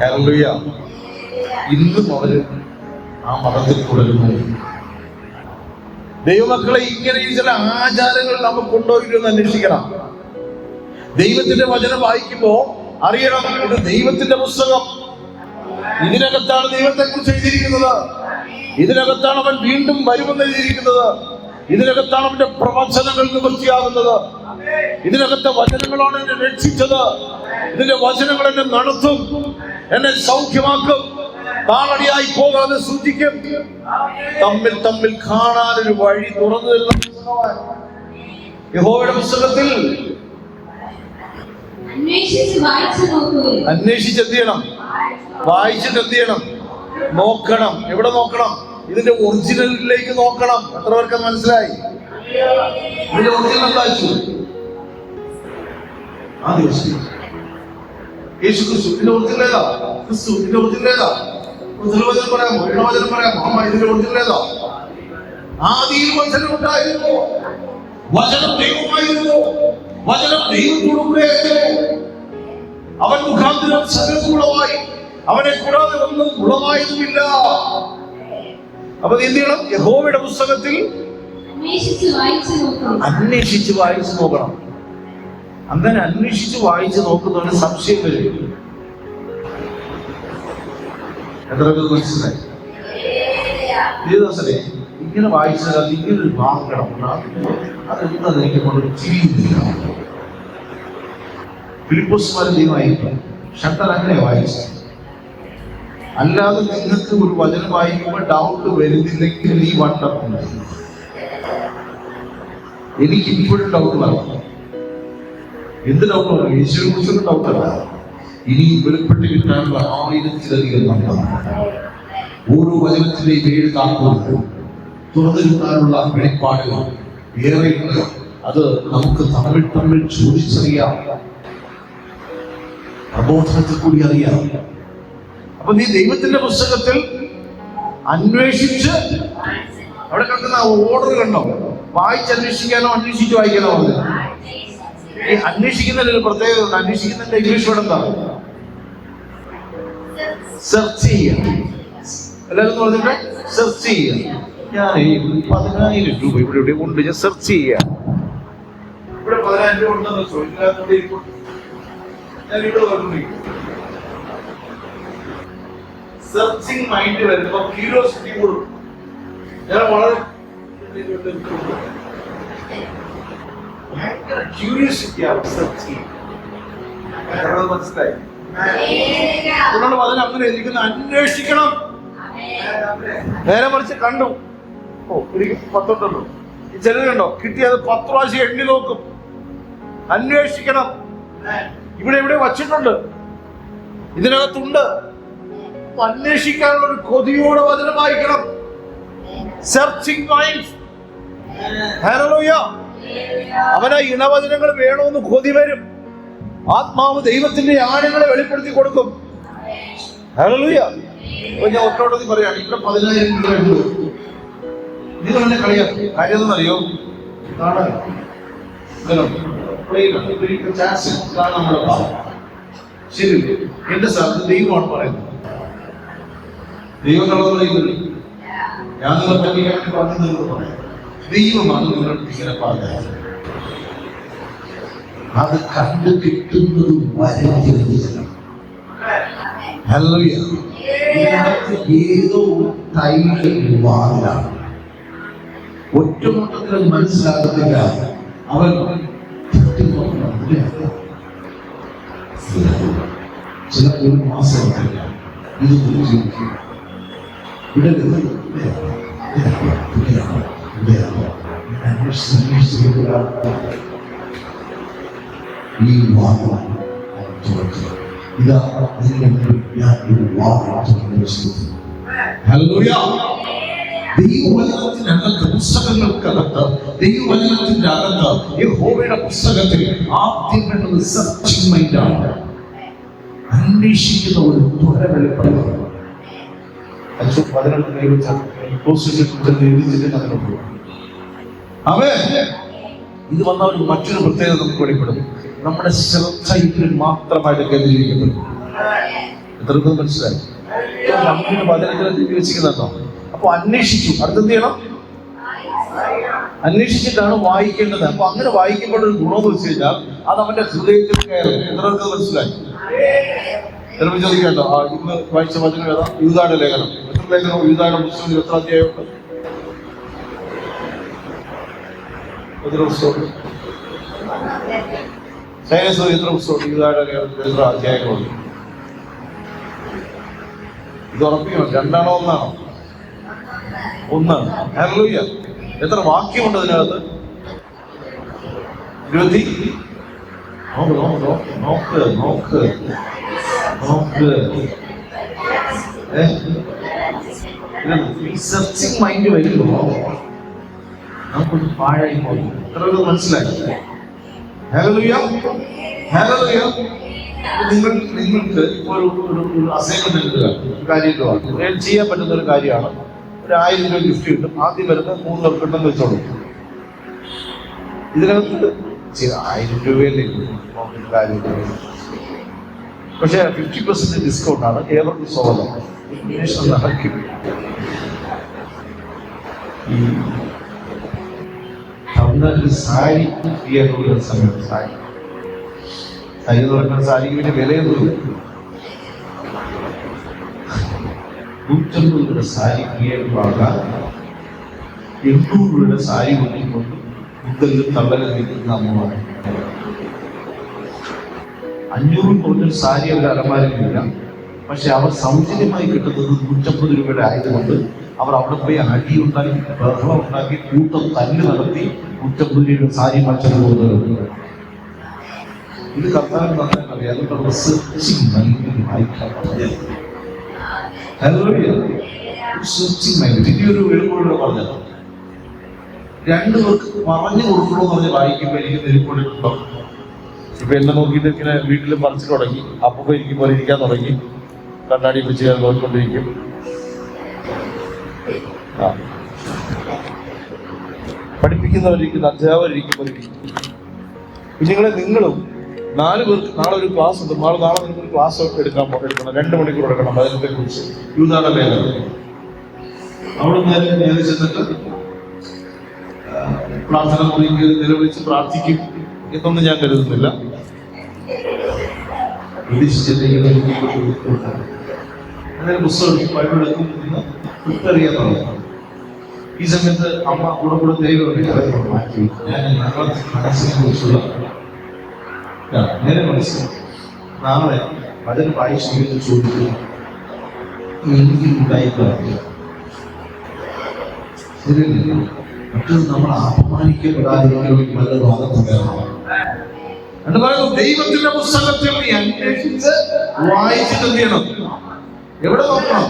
ഹല്ലേലൂയ. ഇന്നും അവര് ആ മതത്തിൽ തുടരുന്നു. ദൈവമക്കളെ, ഇങ്ങനെ ചില ആചാരങ്ങൾ നമുക്ക് കൊണ്ടുപോയിരുന്നു അന്വേഷിക്കണം. ദൈവത്തിന്റെ വചനം വായിക്കുമ്പോ അറിയണം, ഇത് ദൈവത്തിന്റെ പുസ്തകം. ഇതിനകത്താണ് ദൈവത്തെ കുറിച്ച് എഴുതിയിരിക്കുന്നത്. ഇതിനകത്താണ് അവൻ വീണ്ടും വരുമെന്ന് എഴുതിയിരിക്കുന്നത്. ഇതിനകത്താണ് അവന്റെ പ്രവചനങ്ങൾ നിവൃത്തിയാകുന്നത്. ഇതിനകത്തെ വചനങ്ങളാണ് എന്നെ രക്ഷിച്ചത്. ഇതിന്റെ വചനങ്ങൾ എന്നെ നടത്തും, എന്നെ സൗഖ്യമാക്കും, കാലടിയായി പോകാതെ സൂചിക്കും, തമ്മിൽ തമ്മിൽ കാണാനൊരു വഴി തുറന്നു തരുന്ന യഹോവയുടെ പുസ്തകത്തിൽ അന്വേഷിച്ചെന്ത് ചെയ്യണം? വായിച്ചിട്ട് എന്ത് ചെയ്യണം? നോക്കണം. എവിടെ നോക്കണം? ഇതിന്റെ ഒറിജിനലിലേക്ക് നോക്കണം. എത്ര പേർക്ക് മനസ്സിലായി? ഇതിന്റെ ഒറിജിനൽ വായിച്ചു. ആ ദിവസം യേശു ക്രിസ്തു ഇതിന്റെ ഒറിജിനൽ ഏതാ? ക്രിസ്തു ഇതിന്റെ ഒറിജിനൽ ഏതാ? വചനം പറയാമോ? വചനം പറയാമോ? അമ്മ ഇതിന്റെ ഒറിജിനൽ ഏതാ? ആദിയിൽ വചനം ഉണ്ടായിരുന്നു, വചനം ദൈവമായിരുന്നു, വചനം ദൈവത്തോടുകൂടെയായിരുന്നു, അവൻ മുഖാന്തരം സകലതും ഉളവായി, അവനെ കൂടാതെ ഒന്നും ഉളവായതുമില്ല. അപ്പൊ എന്ത് ചെയ്യണം? യഹോവയുടെ പുസ്തകത്തിൽ അന്വേഷിച്ച് വായിച്ചു നോക്കണം. അങ്ങനെ അന്വേഷിച്ച് വായിച്ചു നോക്കുന്നവന് സംശയം വരും. എത്ര മനസ്സിലായി? ദിവസമേ ഇങ്ങനെ വായിച്ചാൽ ഇങ്ങനെ വാങ്ങണം. അതെന്താ എനിക്ക് കൊണ്ട് തിരിയുന്നില്ല. ഫിലിപ്പോസ്മാരെ ദൈവമായിരിക്കും ഷട്ടർ അങ്ങനെ വായിച്ചു. അല്ലാതെ നിങ്ങൾക്ക് ഒരു വചനം വായിക്കുമ്പോൾ ഡൗട്ട് വരുന്നില്ലെങ്കിൽ നീ വണ്ടപ്പുണ്ട്. എനിക്ക് ഇപ്പോഴും ഡൗട്ട് വരണം. എന്ത് ഡൗട്ട് വരണം? യേശുവിനെ കുറിച്ചൊന്നും ഡൗട്ടല്ല. ഇനി വെളിപ്പെട്ട് കിട്ടാനുള്ള 1000-ലധികം നമ്പർ. ഓരോ വചനത്തിന്റെയും 7 താക്കോലുകൾ തുറന്നു കിട്ടാനുള്ള വെളിപ്പാടുകൾ ഏറെയുണ്ട്. അത് നമുക്ക് തമ്മിൽ ചോദിച്ചറിയാം, പ്രബോധനത്തിൽ കൂടി അറിയാം. അപ്പൊ നീ ദൈവത്തിന്റെ പുസ്തകത്തിൽ അന്വേഷിച്ച് അവിടെ കിടക്കുന്ന ഓർഡർ കണ്ടോ? വായിച്ചന്വേഷിക്കാനോ അന്വേഷിച്ച് വായിക്കാനോ? ഈ അന്വേഷിക്കുന്നതിൽ ഒരു പ്രത്യേകത ഉണ്ട്. അന്വേഷിക്കുന്നതിന്റെ ഇംഗ്ലീഷ് വേർഡ് എന്താ? സെർച്ച് ചെയ്യുക. എല്ലാവരും പറഞ്ഞിട്ട് സെർച്ച് ചെയ്യുക. ഞാൻ 10,000 രൂപ ഇവിടെ കൊണ്ട് ഞാൻ സെർച്ച് ചെയ്യുക. ഇവിടെ 10,000 രൂപ ഉണ്ടെന്ന് ചോദിക്കാത്തോടെ ഞാൻ ഇവിടെ പറഞ്ഞിരിക്കും. സെർച്ചിങ് മൈൻഡ് വരുമ്പോ ക്യൂരിയോസിറ്റി കൂടും. ഞാൻ വളരെ ക്യൂരിയോസിറ്റി മനസ്സിലായി. അതുകൊണ്ട് അതിന് അങ്ങനെ ഇരിക്കുന്ന അന്വേഷിക്കണം. നേരെ മറിച്ച് കണ്ടു, എനിക്ക് 10 ഉണ്ടല്ലോ, ഈ ചിലരുണ്ടോ കിട്ടിയത് 10 പ്രാവശ്യം എണ്ണി നോക്കും. അന്വേഷിക്കണം. ഇവിടെ വച്ചിട്ടുണ്ട്, ഇതിനകത്തുണ്ട്. അന്വേഷിക്കാനുള്ള ഒരു കൊതിയോടെ വചനം വായിക്കണം. Searching mind. ഹല്ലേലൂയ. അവന് ഇണവചനങ്ങൾ വേണമെന്ന് കൊതി വരും. ആത്മാവ് ദൈവത്തിന്റെ ആഴങ്ങളെ വെളിപ്പെടുത്തി കൊടുക്കും. ഹല്ലേലൂയ. അപ്പൊ ഞാൻ ഒറ്റോട്ടത്തിൽ പറയാണ്, ഇവിടെ 10,000 രൂപ ഉണ്ട്. നിങ്ങൾ എന്നെ കളിയാക്കും. കാര്യം എന്താണെന്നറിയോ? ശരി, എന്റെ സ്ഥലത്ത് ദൈവമാണ് പറയുന്നത്. ദൈവം എന്നുള്ളത് പറയുന്നത് ഞാൻ നിങ്ങളെ പറ്റിക്കാൻ പറഞ്ഞു പറയാം. ദൈവമാണ് നിങ്ങളുടെ ഇങ്ങനെ പറഞ്ഞത്. അത് കണ്ടു കിട്ടുന്നത് വരഞ്ഞിരിക്കണം. ഏതോ വാതിലാണ്. ഒറ്റമൊട്ടത്തിൽ അത് മനസ്സിലാകത്തില്ല. അവൻ ചിലപ്പോൾ 1 മാസം ഇത് ഈ വാദം തുറക്കുക. ഇതാ ഞാൻ ഒരു വാദം തുറന്നു. ഹല്ലേലൂയ. ദൈവവചനത്തിനകത്ത്, പുസ്തകങ്ങൾക്കകത്ത്, ദൈവവചനത്തിന്റെ അകത്ത്, യഹോവയുടെ പുസ്തകത്തിൽ ആദ്യം വേണ്ടത് സെർച്ചിങ് മൈൻഡാണ്. അന്വേഷിക്കുന്ന ഒരു ത്വര വെളിപ്പെടുത്തുക. ഇത് വന്ന ഒരു മറ്റൊരു പ്രത്യേകത നമുക്ക് വെളിപ്പെടും. നമ്മുടെ ശ്രദ്ധ ഇതിൽ മാത്രമായിട്ട് കേന്ദ്രീകരിക്കപ്പെടും. എത്രക്കും മനസ്സിലായി? നമ്മുടെ വചനത്തിൽ വെച്ചിരിക്കുന്നുണ്ടോ? അപ്പൊ അന്വേഷിച്ചു. അടുത്തെന്ത് ചെയ്യണം? അന്വേഷിച്ചിട്ടാണ് വായിക്കേണ്ടത്. അപ്പൊ അങ്ങനെ വായിക്കുമ്പോൾ ഒരു ഗുണമെന്ന് വെച്ച് കഴിഞ്ഞാൽ അത് അവന്റെ ഹൃദയത്തിൽ കയറും. എത്രക്കും മനസ്സിലായി? ചിലപ്പോൾ ചോദിക്കട്ടോ, ഇന്ന് വായിച്ച വചനം ഏതാ? യൂദായുടെ ലേഖനം. എത്ര ലേഖനം? യൂദായുടെ പുസ്തകത്തിൽ എത്ര അധ്യായമുണ്ട്? എത്ര പുസ്തകം? സൈനസ് എത്ര പുസ്തകം? യൂദായുടെ ലേഖനത്തിൽ എത്ര അധ്യായങ്ങളുണ്ട്? ഇത് ഉറപ്പിക്കണം. 2ആണോ 1ആണോ? 1. ഹല്ലേലൂയ. എത്ര വാക്യമുണ്ട് അതിനകത്ത്? 20. നോക്ക്. സെർച്ചിങ് മൈൻഡ് വരുമ്പോ നമുക്കൊരു പാഴായി പോകും. എത്ര മനസ്സിലായി? ഹല്ലേലൂയ. നിങ്ങൾക്ക് ഒരു അസൈൻമെന്റ് എടുക്കുക. കാര്യം ചെയ്യാൻ പറ്റുന്ന ഒരു കാര്യമാണ്. ഒരു 1000 രൂപ ഗിഫ്റ്റ് കിട്ടും. ആദ്യം വരുന്ന 3 പേർക്ക് ഉണ്ടെന്ന് വെച്ചോളൂ. ഇതിനകത്ത് 1000 രൂപയല്ലേ കാര്യം. പക്ഷെ 50% ഡിസ്കൗണ്ട് ആണ്. ഏവർക്കും സ്വാഗതം. നടക്കും. ഈ സാരി ചെയ്യാനുള്ള സമയത്ത് സാരി എന്ന് പറയുന്ന സാരിക്ക് പിന്നെ വിലയൊന്നുമില്ല. 150 രൂപയുടെ സാരി വാങ്ങാൻ 800 രൂപയുടെ സാരി കൊണ്ടിക്കൊണ്ട് മുതലിൽ തള്ളൽ നിൽക്കുന്ന അമ്മമാണ്. 500 കുറഞ്ഞ സാരി അവരുടെ അലമാരയിലില്ല. പക്ഷെ അവർ സൗജന്യമായി കിട്ടുന്നത് 150 രൂപയുടെ ആയതുകൊണ്ട് അവർ അവിടെ പോയി അടിയുണ്ടാക്കി, ബഹളം ഉണ്ടാക്കി, കൂട്ടം തല്ല് നടത്തി 150 രൂപയുടെ സാരി മത്സരം പോകുന്നത്. ഇത് കർത്താവിന് നന്നായി അറിയാം. അതുകൊണ്ട് റിസർച്ചിങ് മൈൻഡിൽ വായിക്കാൻ പറഞ്ഞാൽ റിസർച്ചിങ് മൈൻഡ്. ഇനി ഒരു എഴുപ്പോഴും പറഞ്ഞത് രണ്ടു പേർക്ക് പറഞ്ഞു കൊടുക്കണമെന്ന് പറഞ്ഞ് വായിക്കുമ്പോൾ എനിക്ക് നെരുക്കൊണ്ടിട്ടുണ്ടോ. ഇപ്പൊ എന്നെ നോക്കിയിട്ട് ഇങ്ങനെ വീട്ടിൽ പറിച്ചു തുടങ്ങി. അപ്പൊ ഇരിക്കുമ്പോൾ ഇരിക്കാൻ തുടങ്ങി. കണ്ണാടി പിടിച്ച് ഞാൻ നോക്കിക്കൊണ്ടിരിക്കും. പഠിപ്പിക്കുന്നവരിരിക്കുന്ന അധ്യാപകരിരിക്കുമ്പോൾ കുഞ്ഞുങ്ങളെ നിങ്ങളും 4 പേർക്ക് നാളെ ഒരു ക്ലാസ് ഉണ്ട്. നാളെ നിങ്ങൾക്ക് ക്ലാസ് എടുക്കണം. 2 മണിക്കൂർ എടുക്കണം അതിനെ കുറിച്ച്. യൂദായുടെ പേര് അവിടെ നേരെ ചെന്നിട്ട് പ്രാർത്ഥന മുറിക്ക് നിലവിളിച്ച് പ്രാർത്ഥിക്കും എന്നൊന്നും ഞാൻ കരുതുന്നില്ല. അങ്ങനെ പുസ്തകം ബൈബിൾ എടുക്കുന്ന പ്രിപ്പയർ ഈ സമയത്ത് അമ്മ കൂടെ ദൈവം മാറ്റി ഞാൻ മനസ്സിനെ കുറിച്ചുള്ള നേരെ മനസ്സിലാക്കി. നാളെ അതിന് വായിച്ചു ചോദിക്കുന്നു എനിക്കുണ്ടായിട്ടില്ല. ശരിയല്ല, മറ്റത് നമ്മൾ അപമാനിക്കപ്പെടാതിരിക്കും നല്ല വാദം വേണം. എന്ന് പറയുന്നത് ദൈവത്തിന്റെ പുസ്തകത്തിൽ നീ അന്വേഷിച്ച് വായിച്ചിട്ട് എന്ത് ചെയ്യണം? എവിടെ നോക്കണം?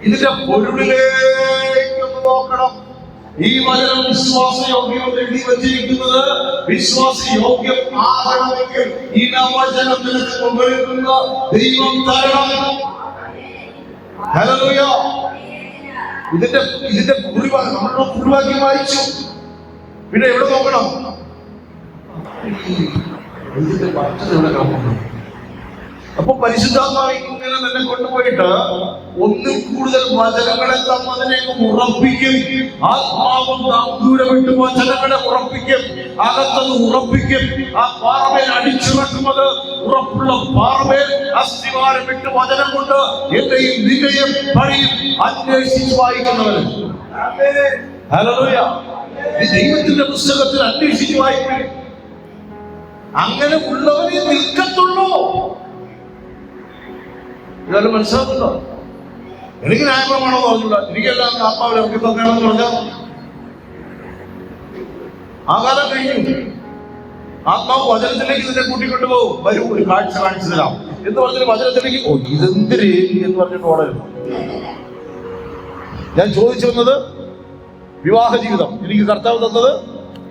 ഇതിന്റെ പൊരുളിലേക്ക് നോക്കണം. ഈ വചനം വിശ്വാസയോഗ്യം എഴുതി വച്ചിരിക്കുന്നത് വിശ്വാസയോഗ്യം ആകണമെങ്കിൽ ഈ വചനം നിനക്ക് മുമ്പിൽ നിന്ന് ദൈവം തരണം. ഹല്ലേലൂയ. ഇതിന്റെ കുറിവാക്കി വായിച്ചു. പിന്നെ എവിടെ നോക്കണം? ഇതിന്റെ ഭക്തത എവിടെ കാണുന്നു? അപ്പൊ പരിശുദ്ധാത്മാവ് ഇങ്ങനെ തന്നെ കൊണ്ടുപോയിട്ട് ഒന്നിൽ കൂടുതൽ വചനങ്ങളെ തന്നതിനെ ഉറപ്പിക്കും. ആത്മാവും ദൂരെ വിട്ട് വചനങ്ങളെ ഉറപ്പിക്കും. അകത്തത് ഉറപ്പിക്കും. ആ പാറമേൽ അടിച്ചിറക്കുന്നത് ഉറപ്പുള്ള പാറമേൽ അസ്ഥിവാരം വിട്ട് വചനം കൊണ്ട് എന്റെയും നിന്റെയും പണിയും അന്വേഷിച്ച് വായിക്കുന്നവര്. ഹല്ലേലൂയ. ഈ ദൈവത്തിന്റെ പുസ്തകത്തിൽ അന്വേഷിച്ച് വായിക്കും. അങ്ങനെ ഉള്ളവരെ നിൽക്കത്തുള്ളൂ. ഇതെല്ലാം മനസ്സിലാക്കുന്നുണ്ടോ? എനിക്ക് ന്യായപ്രമാണോ പറഞ്ഞില്ല. എനിക്കെല്ലാം ആത്മാവിനെ ഒക്കെ തന്നെയാണെന്ന് പറഞ്ഞാൽ ആ കാലം കഴിഞ്ഞു. ആത്മാവ് വചനത്തിലേക്ക് നിന്നെ കൂട്ടിക്കൊണ്ടുപോകും. വരൂ, ഒരു കാഴ്ച കാണിച്ചു തരാം എന്ന് പറഞ്ഞിട്ട് വചനത്തിലേക്ക് ഇതെന്തിരേ എന്ന് പറഞ്ഞിട്ട് ഓടരുത്. ഞാൻ ചോദിച്ചു വന്നത് വിവാഹ ജീവിതം. എനിക്ക് കർത്താവ് തന്നത്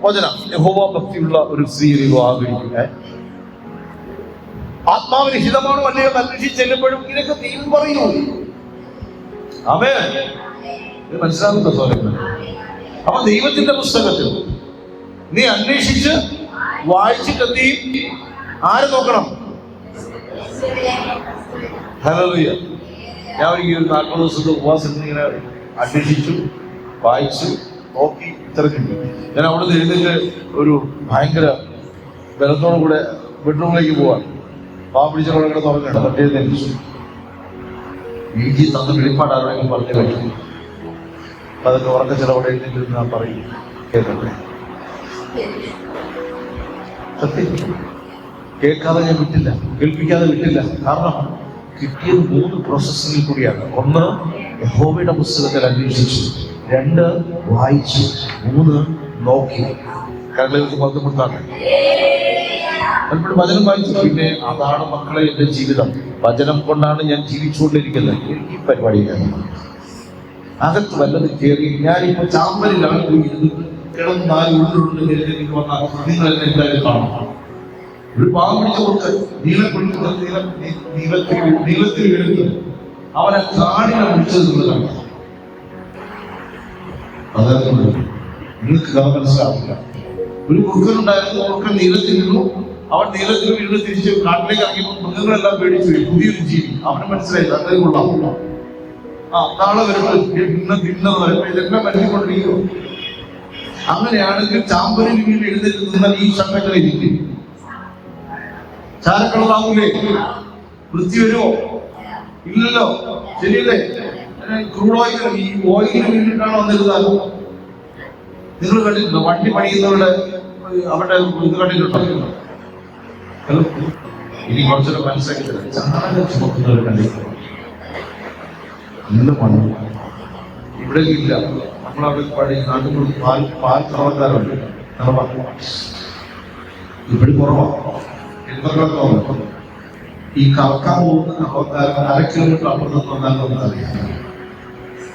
വചനം. യഹോവ ഭക്തിയുള്ള ഒരു സ്ത്രീ വിവാഹം കഴിക്കുക. ആത്മാവിന് ഹിതമാണോ അല്ലയോ അന്വേഷിച്ച് ചെല്ലുമ്പോഴും ഇതൊക്കെ ദൈവം പറയൂ. ആമേൻ. ഇത് മനസ്സിലാകുന്ന സോദരൻ. അപ്പൊ ദൈവത്തിന്റെ പുസ്തകത്തിൽ നീ അന്വേഷിച്ച് വായിച്ചിട്ടെത്തി ആരെ നോക്കണം? ഹല്ലേലൂയ. ഞാൻ ഒരിക്കലും 40 ദിവസത്തെ ഉപവാസത്തിൽ ഇങ്ങനെ അന്വേഷിച്ചു, വായിച്ചു, നോക്കി ഇത്രക്കില്ല. ഞാൻ അവിടെ നിന്ന് എഴുന്നേറ്റ് ഒരു ഭയങ്കര ബലത്തോടു കൂടെ ബെഡ്റൂമിലേക്ക് പോവാൻ പിടിച്ചവിടെ തുറന്നിട്ട് മറ്റേതെനിച്ചു വീട്ടിൽ തന്ന വെളിപ്പാട് ആരോടെങ്കിലും പറഞ്ഞു കഴിക്കും. അപ്പൊ അതൊക്കെ ഉറക്ക ചിലവിടെ എഴുന്നേറ്റ് ഞാൻ പറയും കേൾക്കട്ടെ. സത്യം കേൾക്കാതെ ഞാൻ വിട്ടില്ല, കേൾപ്പിക്കാതെ വിട്ടില്ല. കാരണം കിട്ടിയത് 3 പ്രോസസ്സിൽ കൂടിയാണ്. 1 യഹോവയുടെ പുസ്തകത്തിൽ അന്വേഷിച്ചു, 2 വായിച്ചു, 3 നോക്കി. കരളിലേക്ക് ബന്ധപ്പെട്ടാണ് വചനം വായിച്ചു. പിന്നെ അതാണ് മക്കളെ എന്റെ ജീവിതം. വചനം കൊണ്ടാണ് ഞാൻ ജീവിച്ചുകൊണ്ടിരിക്കുന്നത്. എനിക്ക് ഈ പരിപാടിയിലാണ്. അകത്ത് വല്ലത് കയറി ഞാനിപ്പോ ചാമ്പലിലാണ് പോയിരുന്നത്. കിടന്ന് 4 ഉള്ളിലുണ്ട് കയറി വന്നാൽ നിങ്ങൾ എന്നെ എന്തായാലും കാണാം. ഒരു പാവം പിടിച്ച കൊടുത്ത് നീളത്തിൽ വീഴുന്നത് അവനെ കാണിനെ വിളിച്ചത് നിങ്ങളാണ്. അതായത് നിങ്ങൾക്ക് കഥ മനസ്സിലാവില്ല. ഒരു കുറുക്കനുണ്ടായിരുന്നു. കുറുക്കൻ നീളത്തിൽ നിന്നു. അവൻ നീളത്തിൽ വീട് തിരിച്ച് കാട്ടിലേക്ക് ഇറങ്ങിയപ്പോൾ മൃഗങ്ങളെല്ലാം പേടിച്ചു. പുതിയൊരു ജീവി. അവന് മനസ്സിലായില്ല അങ്ങനെ കൊള്ളാം. നാളെ വരുമ്പോൾ തിന്നത് വരുമ്പോൾ ഇതെല്ലാം മനസ്സിക്കൊണ്ടിരിക്കും. അങ്ങനെയാണെങ്കിൽ ചാമ്പലിൽ വീട് എഴുന്നേറ്റ് നിന്നാൽ ഈ ഷർട്ടൊക്കെ ഇരിക്കും. ചാരക്കളറാവൂലേ? വൃത്തി വരുമോ? ഇല്ലല്ലോ. ശരിയല്ലേ? ക്രൂഡ് ഓയിൽ ഈ ഓയിലിന് വേണ്ടിയിട്ടാണ് വന്നിരുന്നത്. നിങ്ങൾ കണ്ടിട്ടുണ്ടോ? വണ്ടി പണിയുന്നവരുടെ അവരുടെ ഇത് കണ്ടിട്ടുണ്ടോ? ഇനി കുറച്ചൊക്കെ മനസ്സിലാക്കി തരാം. ചാണകം ചുമക്കുന്നവരെ കണ്ടിട്ടുണ്ടോ? ഇന്ന് പണി ഇവിടെ ഇല്ല. നമ്മളവിടെ പണി നാട്ടിൽ പാൽ കറവക്കാരുണ്ട്. ഇവിടെ കുറവാണ്. ഈ കറക്കാൻ പോകുന്ന 1/2 കിലോമീറ്റർ അപ്പുറത്ത് വന്നാലും അറിയാം.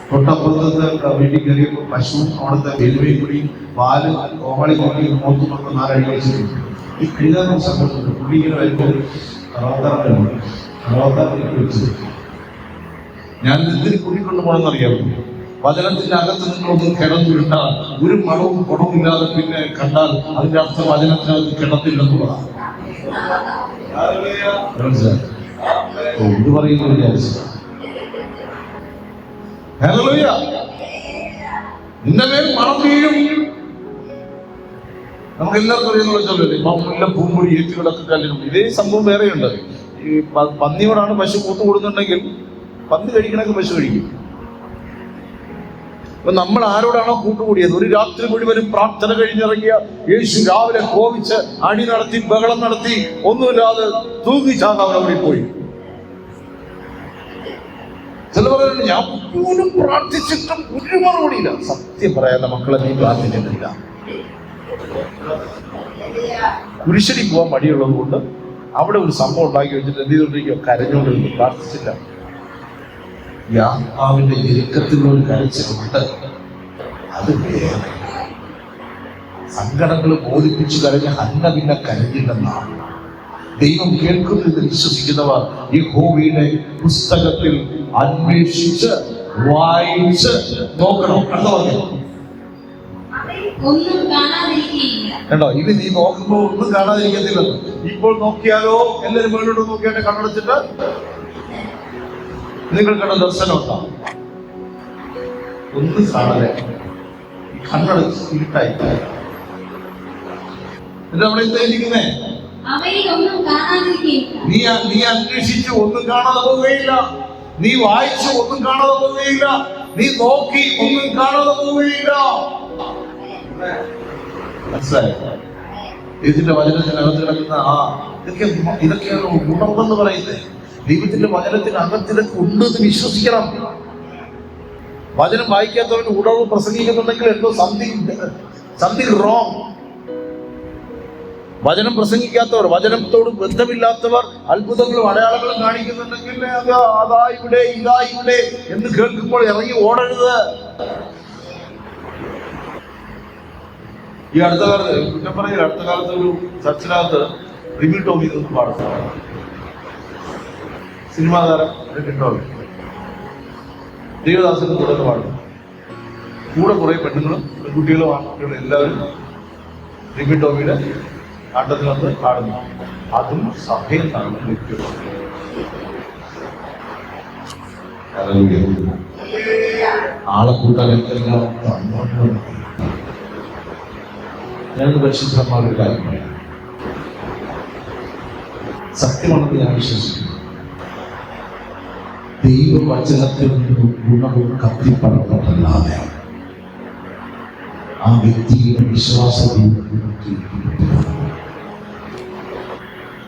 തൊട്ടപ്പുറത്തെ വീട്ടിൽ കയറിയപ്പോൾ പശുവും അവിടുത്തെ വെലുവയും കൂടി പാല് കോമളി കൂടി നോക്കി 4 അടി വെച്ചിട്ടുണ്ട്. ഈ കിഴുകാൻ സംഭവിച്ചിട്ടുണ്ട്. പുള്ളി ഇങ്ങനെ വരുമ്പോൾ റോത്താറിലേക്ക് വെച്ചത് ഞാൻ എന്തിന് കൂട്ടിക്കൊണ്ടു പോകണമെന്ന് അറിയാമോ? വചനത്തിന്റെ അകത്ത് നിങ്ങളൊന്നും കിടന്നു വിട്ടാൽ ഒരു മണവും കുടവുമില്ലാതെ പിന്നെ കണ്ടാൽ അതിന്റെ അർത്ഥം വചനത്തിനകത്ത് കിടത്തില്ലെന്നുള്ളതാണ്. ഇത് പറയുന്നു വിചാരിച്ചു. നിന്റെ മേൽ മണം വീഴും. നമുക്ക് എല്ലാവർക്കും അറിയുന്ന ചൊല്ലല്ലേ, മമ്മില്ല പൂമ്പൊഴി ഏറ്റുകിടക്ക് കല്ലിനും. ഇതേ സംഭവം വേറെയുണ്ട്. ഈ പന്നിയോടാണ് പശു കൂത്തു കൊടുക്കുന്നുണ്ടെങ്കിൽ പന്നി കഴിക്കണൊക്കെ പശു കഴിക്കും. അപ്പൊ നമ്മൾ ആരോടാണോ കൂട്ടുകൂടിയത്? ഒരു രാത്രി മുഴുവനും പ്രാർത്ഥന കഴിഞ്ഞിറങ്ങിയ യേശു രാവിലെ കോപിച്ച് അടി നടത്തി ബഹളം നടത്തി ഒന്നുമില്ലാതെ തൂങ്ങിച്ചാകാൻ അവിടെ പോയി. ചില പറയുന്നത് ഞാൻ പോലും പ്രാർത്ഥിച്ചിട്ടും ഒരു മറുപടിയില്ല. സത്യം പറയാത്ത മക്കളെ നീ പ്രാർത്ഥിക്കുന്നില്ല. കുരിശടി പോകാൻ മടിയുള്ളത് കൊണ്ട് അവിടെ ഒരു സംഭവം ഉണ്ടാക്കി വെച്ചിട്ട് എന്ത് ചെയ്തോണ്ടിരിക്കുക? കരഞ്ഞോണ്ടിരിക്കും, പ്രാർത്ഥിച്ചില്ല. ഈ ആത്മാവിന്റെ ഞെരുക്കത്തിലൊരു കരച്ചിലുണ്ട്. അത് വേറെ സങ്കടങ്ങൾ ബോധിപ്പിച്ചു കരഞ്ഞ ഹന്ന പിന്നെ കരഞ്ഞില്ലെന്നാണ്. ദൈവം കേൾക്കുമെന്ന് വിശ്വസിക്കുന്നവർ യഹോവയുടെ പുസ്തകത്തിൽ അന്വേഷിച്ച് വായിച്ച് നോക്കണം. കണ്ടോ? ഇത് നീ നോക്കുമ്പോ ഒന്നും കാണാതിരിക്കത്തില്ലെന്ന്. ഇപ്പോൾ നോക്കിയാലോ എല്ലാവരും മുകളിലോട്ട് നോക്കിയാട്ടെ കണ്ണടച്ചിട്ട് നിങ്ങൾ കണ്ട ദർശനം ഉണ്ടാവും. ഒന്നും കാണാതെ കണ്ണടച്ച് ഇരുട്ടായി. എന്നിട്ട് അവിടെ എന്തായിരിക്കുന്നേ? നീ അന്വേഷിച്ച് ഒന്നും കാണാതെ പോവുകയില്ല. നീ വായിച്ച് ഒന്നും കാണാതെ പോവുകയില്ല. നീ നോക്കി ഒന്നും കാണാതെ പോവുകയില്ല. മനസ്സിലായോ? ഇതിന്റെ വചനത്തിനകത്ത് കിടക്കുന്ന ഇതൊക്കെയാണ് ഗുണമെന്ന് പറയുന്നത്. ദൈവത്തിന്റെ വചനത്തിന് അകത്തിലൊക്കെ ഉണ്ടെന്ന് വിശ്വസിക്കണം. വചനം വായിക്കാത്തവൻ ഉടവ് പ്രസംഗിക്കുന്നുണ്ടെങ്കിൽ എന്തോ സംതിങ് റോങ്. വചനം പ്രസംഗിക്കാത്തവർ, വചനത്തോട് ബന്ധമില്ലാത്തവർ അത്ഭുതങ്ങളും അടയാളങ്ങളും കാണിക്കുന്നുണ്ടെങ്കിൽ അതാ ഇവിടെ ഇതാ ഇവിടെ എന്ന് കേൾക്കുമ്പോൾ ഇറങ്ങി ഓടരുത്. ഈ അടുത്ത കാലത്ത് കുറ്റം പറയില്ല, അടുത്ത കാലത്ത് ഒരു ചർച്ചിനകത്ത് റിമി ടോമി പാടുന്നു. സിനിമാ താരം കിട്ടോളൂ ദേവദാസന് തുടർന്ന് പാടുന്നു. കൂടെ കുറെ പെണ്ണുങ്ങളും പെൺകുട്ടികളും ആൺകുട്ടികളും എല്ലാവരും റിമി ടോമിയുടെ ആട്ടത്തിനകത്ത് പാടുന്നു. അതും സഭയിൽ നടന്ന വ്യക്തികൾ. ആളെ കൂട്ടാൻ എന്തെല്ലാം ഞാനൊന്ന് പരിശുദ്ധമായൊരു കാര്യം പറയാം. സത്യമാണെന്ന് ഞാൻ വിശ്വസിക്കുന്നു. ദൈവവചനത്തിൽ നിന്നും ഗുണവും കത്തിപ്പറഞ്ഞതല്ലാതെ ആ വ്യക്തിയുടെ വിശ്വാസത്തിൽ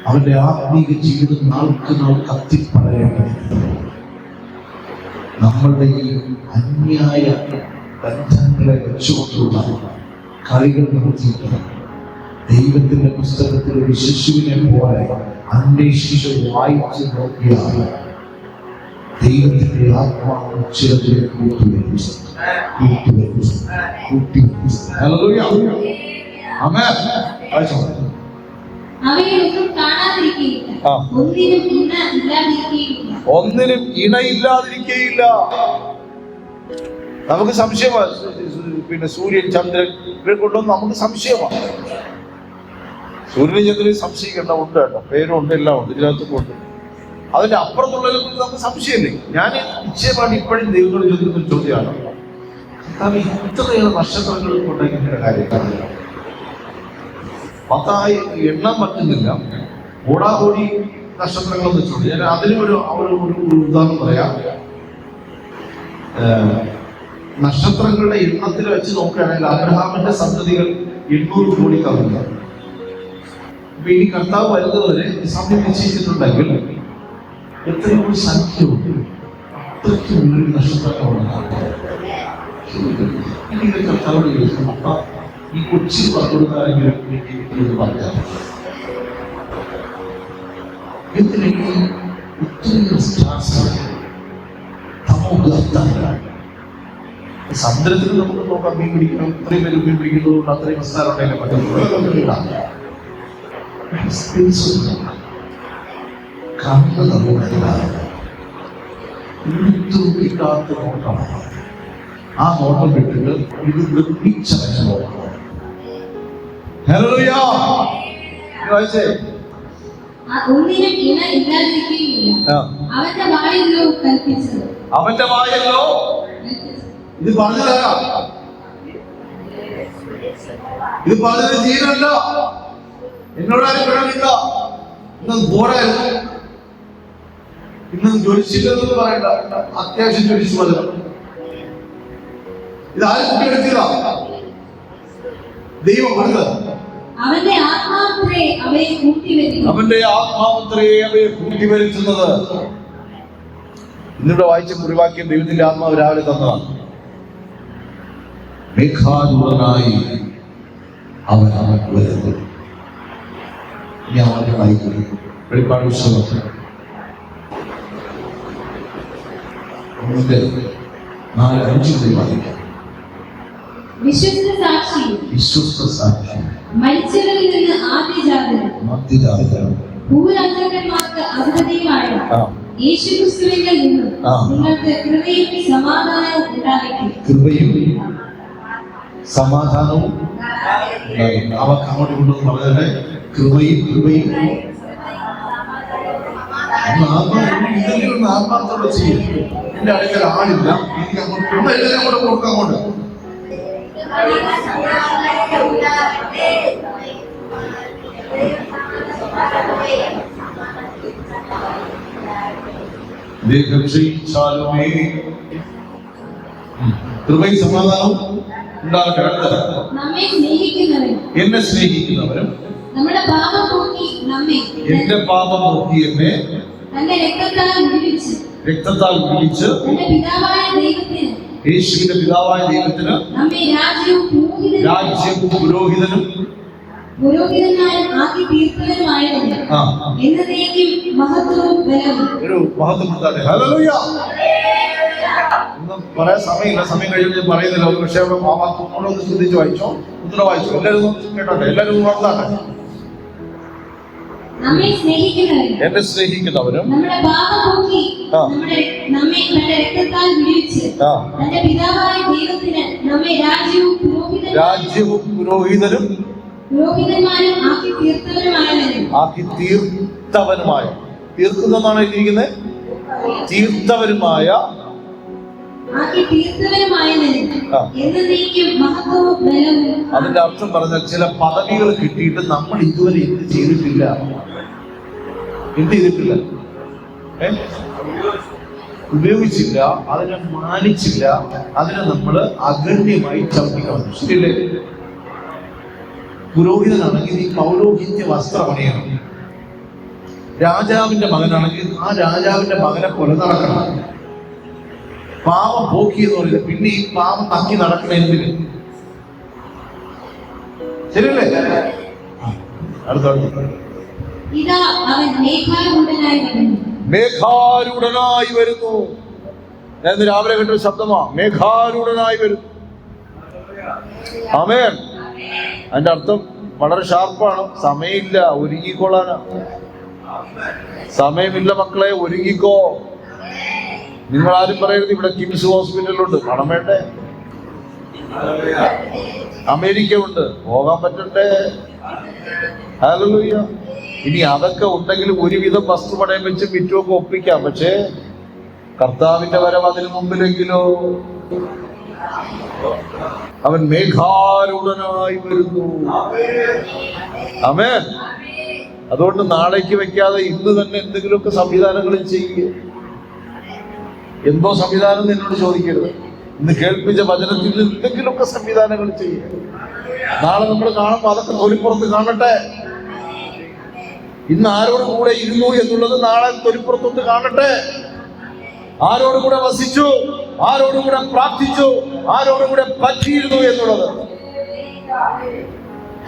അവന്റെ ആത്മീക ജീവിതം നാൾക്ക് നാൾ കത്തിപ്പറയേണ്ടത് നമ്മളുടെ ഈ അന്യായ ബന്ധങ്ങളെ വെച്ചുകൊണ്ടുള്ള കളികൾ നടത്തിയിട്ട് ദൈവത്തിന്റെ പുസ്തകത്തിൽ ഒരു ശിശുവിനെ പോലെ അന്വേഷിച്ച് വായിച്ച് നോക്കിയാൽ ദൈവത്തിന്റെ ആത്മാവ് ചിലതിനെ കൂട്ടിവെച്ചു. ഒന്നിനും ഇണയില്ലാതിരിക്കുകയില്ല. നമുക്ക് സംശയമാണ്. പിന്നെ സൂര്യൻ ചന്ദ്രൻ ഇവരെ കൊണ്ടൊന്നും നമുക്ക് സംശയമാണ്. സൂര്യനും ചന്ദ്രനും സംശയിക്കേണ്ട ഉണ്ട് കേട്ടോ, പേരുണ്ട്, എല്ലാം ഉണ്ട്, ഇതിനകത്തും ഉണ്ട്. അതിന്റെ അപ്പുറത്തുള്ളതിനെ കുറിച്ച് നമുക്ക് സംശയമില്ലേ? ഞാൻ നിശ്ചയമായിട്ട് ഇപ്പോഴും ദൈവത്തോട് ചോദിക്കുന്ന ചോദ്യമാണ്, ഇത്രയേറെ നക്ഷത്രങ്ങൾ കൊണ്ടിരിക്കുന്ന കാര്യമാണ്. 10,000 എണ്ണം പറ്റുന്നില്ല. ഓടാകോടി നക്ഷത്രങ്ങൾ വെച്ചുകൊണ്ട് ഞാൻ അതിനും ഒരു ഉദാഹരണം പറയാം. നക്ഷത്രങ്ങളുടെ എണ്ണത്തിൽ വെച്ച് നോക്കുകയാണെങ്കിൽ അബ്രഹാമിന്റെ സന്തതികൾ 800 കോടി കവിഞ്ഞു. അപ്പൊ ഇനി കർത്താവ് വരുന്നവരെ സമയം നിശ്ചയിച്ചിട്ടുണ്ടെങ്കിൽ എത്രയോ സംഖ്യയുണ്ട്. അത്രയ്ക്ക് ഉള്ളിൽ നക്ഷത്രങ്ങളുണ്ട്. എനിക്ക് കർത്താവോട് ചോദിച്ചു, അപ്പ ഈ കൊച്ചി പങ്കെടുക്കാനെങ്കിലും പറഞ്ഞു എന്തിനീ ഇത്രയും സ്റ്റാർസ് സമുദ്രത്തിൽ നമുക്ക് നോക്കാം, മീൻ പിടിക്കണം, ഇത്രയും പേര് മീൻ പിടിക്കുന്നതുകൊണ്ട് അത്രയും മസാല ഉണ്ടെങ്കിൽ പറ്റും. കണ്ണ് കിട്ടാത്ത നോട്ടമാണ്. ആ നോട്ടം വിട്ടിട്ട് ഇത് നിർമ്മിച്ചവനെ നോക്കണം. ഹല്ലേലൂയ. വായിച്ചേ. ഒന്നിനും ഇണ ഇല്ലാതിരിക്കുകയില്ല. അവന്റെ വായല്ലോ കൽപ്പിച്ചത്. അവന്റെ വായല്ലോ ഇത് പറഞ്ഞതാ. ഇത് പറഞ്ഞത് ജീവനല്ല. എന്നോടാരും കിടന്നില്ല. ഇന്നത് പോരായിരുന്നു. ഇന്ന് ജ്വലിച്ചില്ലെന്ന് പറയണ്ട. അത്യാവശ്യം ജ്വലിച്ചു മതി. ഇത് ആരും കുട്ടിയെടുത്തില്ല. ദൈവം കൊടുത്തത്. അവന്റെ ആത്മാവത്രേ അവയെ കൂട്ടിവരുത്തുന്നത്. അവന്റെ ആത്മാവത്രേ അവയെ കൂട്ടിവരുത്തുന്നത്. ഇന്നിവിടെ വായിച്ച കുറിവാക്യം ദൈവത്തിന്റെ ആത്മാവ് രാവിലെ തന്നതാണ്. മേഘാരൂഢനായി അവൻ വരുന്നു. ഞാൻ അവന്റെ വായിക്കുന്നു. വെളിപ്പാട് പുസ്തകം 4:5 വായിക്കാം. വിശ്വസ്ത സാക്ഷി, മരിച്ചവരിൽ നിന്ന് ആദ്യജാതൻ, ഭൂരാജാക്കന്മാർക്ക് അധിപതിയുമായ യേശുക്രിസ്തുവിൽ നിന്നും നിങ്ങൾക്ക് കൃപയും സമാധാനവും ഉണ്ടാകട്ടെ. കൃപയും സമാധാനവും അവർക്ക് അങ്ങോട്ട് കൊണ്ടുവന്ന് പറഞ്ഞത് കൃപയും ആത്മാർത്ഥത്തോടെ ചെയ്യും. എന്റെ അടുക്കൽ ആളില്ല, എനിക്ക് അങ്ങോട്ട് എല്ലാം കൂടെ കൊടുക്കാം. അങ്ങോട്ട് കൃപയും സമാധാനവും ഉണ്ടാകട്ടെ. നമ്മെ സ്നേഹിക്കുന്നവരും എന്നെ സ്നേഹിക്കുന്നവരും നമ്മുടെ പാപം പോക്കി നമ്മെ എന്റെ പാപം നോക്കി എന്നെ തന്റെ രക്തത്താൽ വിളിച്ച് തന്റെ പിതാവായ ദൈവത്തിന്, യേശുവിന്റെ പിതാവായ ദൈവത്തിന് നമ്മെ രാജ്യവും പുരോഹിതനും ആക്കി തീർത്തവരുമായവന് എന്നതേക്കും മഹത്വവും ബലവും. ഒരു മഹത്വം കൊടുത്താട്ടെ. ഹല്ലേലൂയ. ഒന്നും പറയാൻ സമയമില്ല, സമയം കഴിയുമ്പോൾ ഞാൻ പറയുന്നില്ല. ഒരു പക്ഷേ ഒന്ന് ശ്രദ്ധിച്ച് വായിച്ചോ, ഉത്തര വായിച്ചോ. എല്ലാവരും കേട്ടോട്ടെ, എല്ലാവരും വളർത്താട്ടെ. നമ്മെ സ്നേഹിക്കുന്നവരും എന്നെ സ്നേഹിക്കുന്നവരും നമ്മുടെ പാപം പോക്കി നമ്മെ തന്റെ രക്തത്താൽ വിളിച്ച് തന്റെ പിതാവായ ദൈവത്തിന് നമ്മെ രാജ്യവും പുരോഹിതനും ആക്കി തീർത്തവനുമായ തീർക്കുന്നതാണ് എഴുതിയിരിക്കുന്നത്. തീർത്തവരുമായ അതിന്റെ അർത്ഥം പറഞ്ഞാൽ ചില പദവികൾ കിട്ടിയിട്ട് നമ്മൾ ഇതുവരെ എന്ത് ചെയ്തിട്ടില്ല. ഉപയോഗിച്ചില്ല, അതിനെ മാനിച്ചില്ല, അതിനെ നമ്മൾ അഗണ്യമായി ചവിട്ടിക്കളഞ്ഞു. ശരിയല്ലേ? പുരോഹിതനാണെങ്കിൽ ഈ പൗരോഹിത്യ വസ്ത്രം അണിയണം. രാജാവിന്റെ മകനാണെങ്കിൽ ആ രാജാവിന്റെ മകനെ പോലെ നടക്കണം. പാവം പോക്കി എന്ന് പറയുന്നത് പിന്നെ ഈ പാവം തക്കി നടക്കണ എന്തിന്? ശരിയല്ലേ? അടുത്ത മേഘാരൂഢനായി വരുന്നു. ഞാൻ ഇന്ന് രാവിലെ കേട്ടൊരു ശബ്ദമാ, മേഘാരൂഢനായി വരുന്നു. ആമേൻ. അതിന്റെ അർത്ഥം വളരെ ഷാർപ്പാണ്. സമയമില്ല, ഒരുങ്ങിക്കൊള്ളാനാ. സമയമില്ല മക്കളെ, ഒരുങ്ങിക്കോ. നിങ്ങൾ ആരും പറയരുത് ഇവിടെ കിംസ് ഹോസ്പിറ്റലുണ്ട്, പണം വേണ്ടേ? അമേരിക്ക ഉണ്ട്, പോകാൻ പറ്റണ്ടേ? ഹല്ലേലൂയ. ഇനി അതൊക്കെ ഉണ്ടെങ്കിൽ ഒരുവിധം വസ്തു പണയം വെച്ച് വിറ്റുമൊക്കെ ഒപ്പിക്കാം. പക്ഷേ കർത്താവിന്റെ വരവ് അതിനു മുമ്പിലെങ്കിലോ അവൻ മേഘാരൂഢനായി വരുന്നു. ആമേൻ. അതുകൊണ്ട് നാളേക്ക് വെക്കാതെ ഇന്ന് തന്നെ എന്തെങ്കിലുമൊക്കെ സംവിധാനങ്ങൾ ചെയ്യുക. എന്തോ സംവിധാനം എന്നോട് ചോദിക്കരുത്. ഇന്ന് കേൾപ്പിച്ച വചനത്തിൽ എന്തെങ്കിലുമൊക്കെ സംവിധാനങ്ങൾ ചെയ്യുക. നാളെ നമ്മൾ കാണുമ്പോൾ അതൊക്കെ തൊലിപ്പുറത്ത് കാണട്ടെ. ഇന്ന് ആരോട് കൂടെ ഇരുന്നു എന്നുള്ളത് നാളെ തൊലിപ്പുറത്തൊന്ന് കാണട്ടെ. ആരോട് കൂടെ വസിച്ചു, ആരോട് കൂടെ പ്രാർത്ഥിച്ചു, ആരോട് കൂടെ പറ്റിയിരുന്നു എന്നുള്ളത്.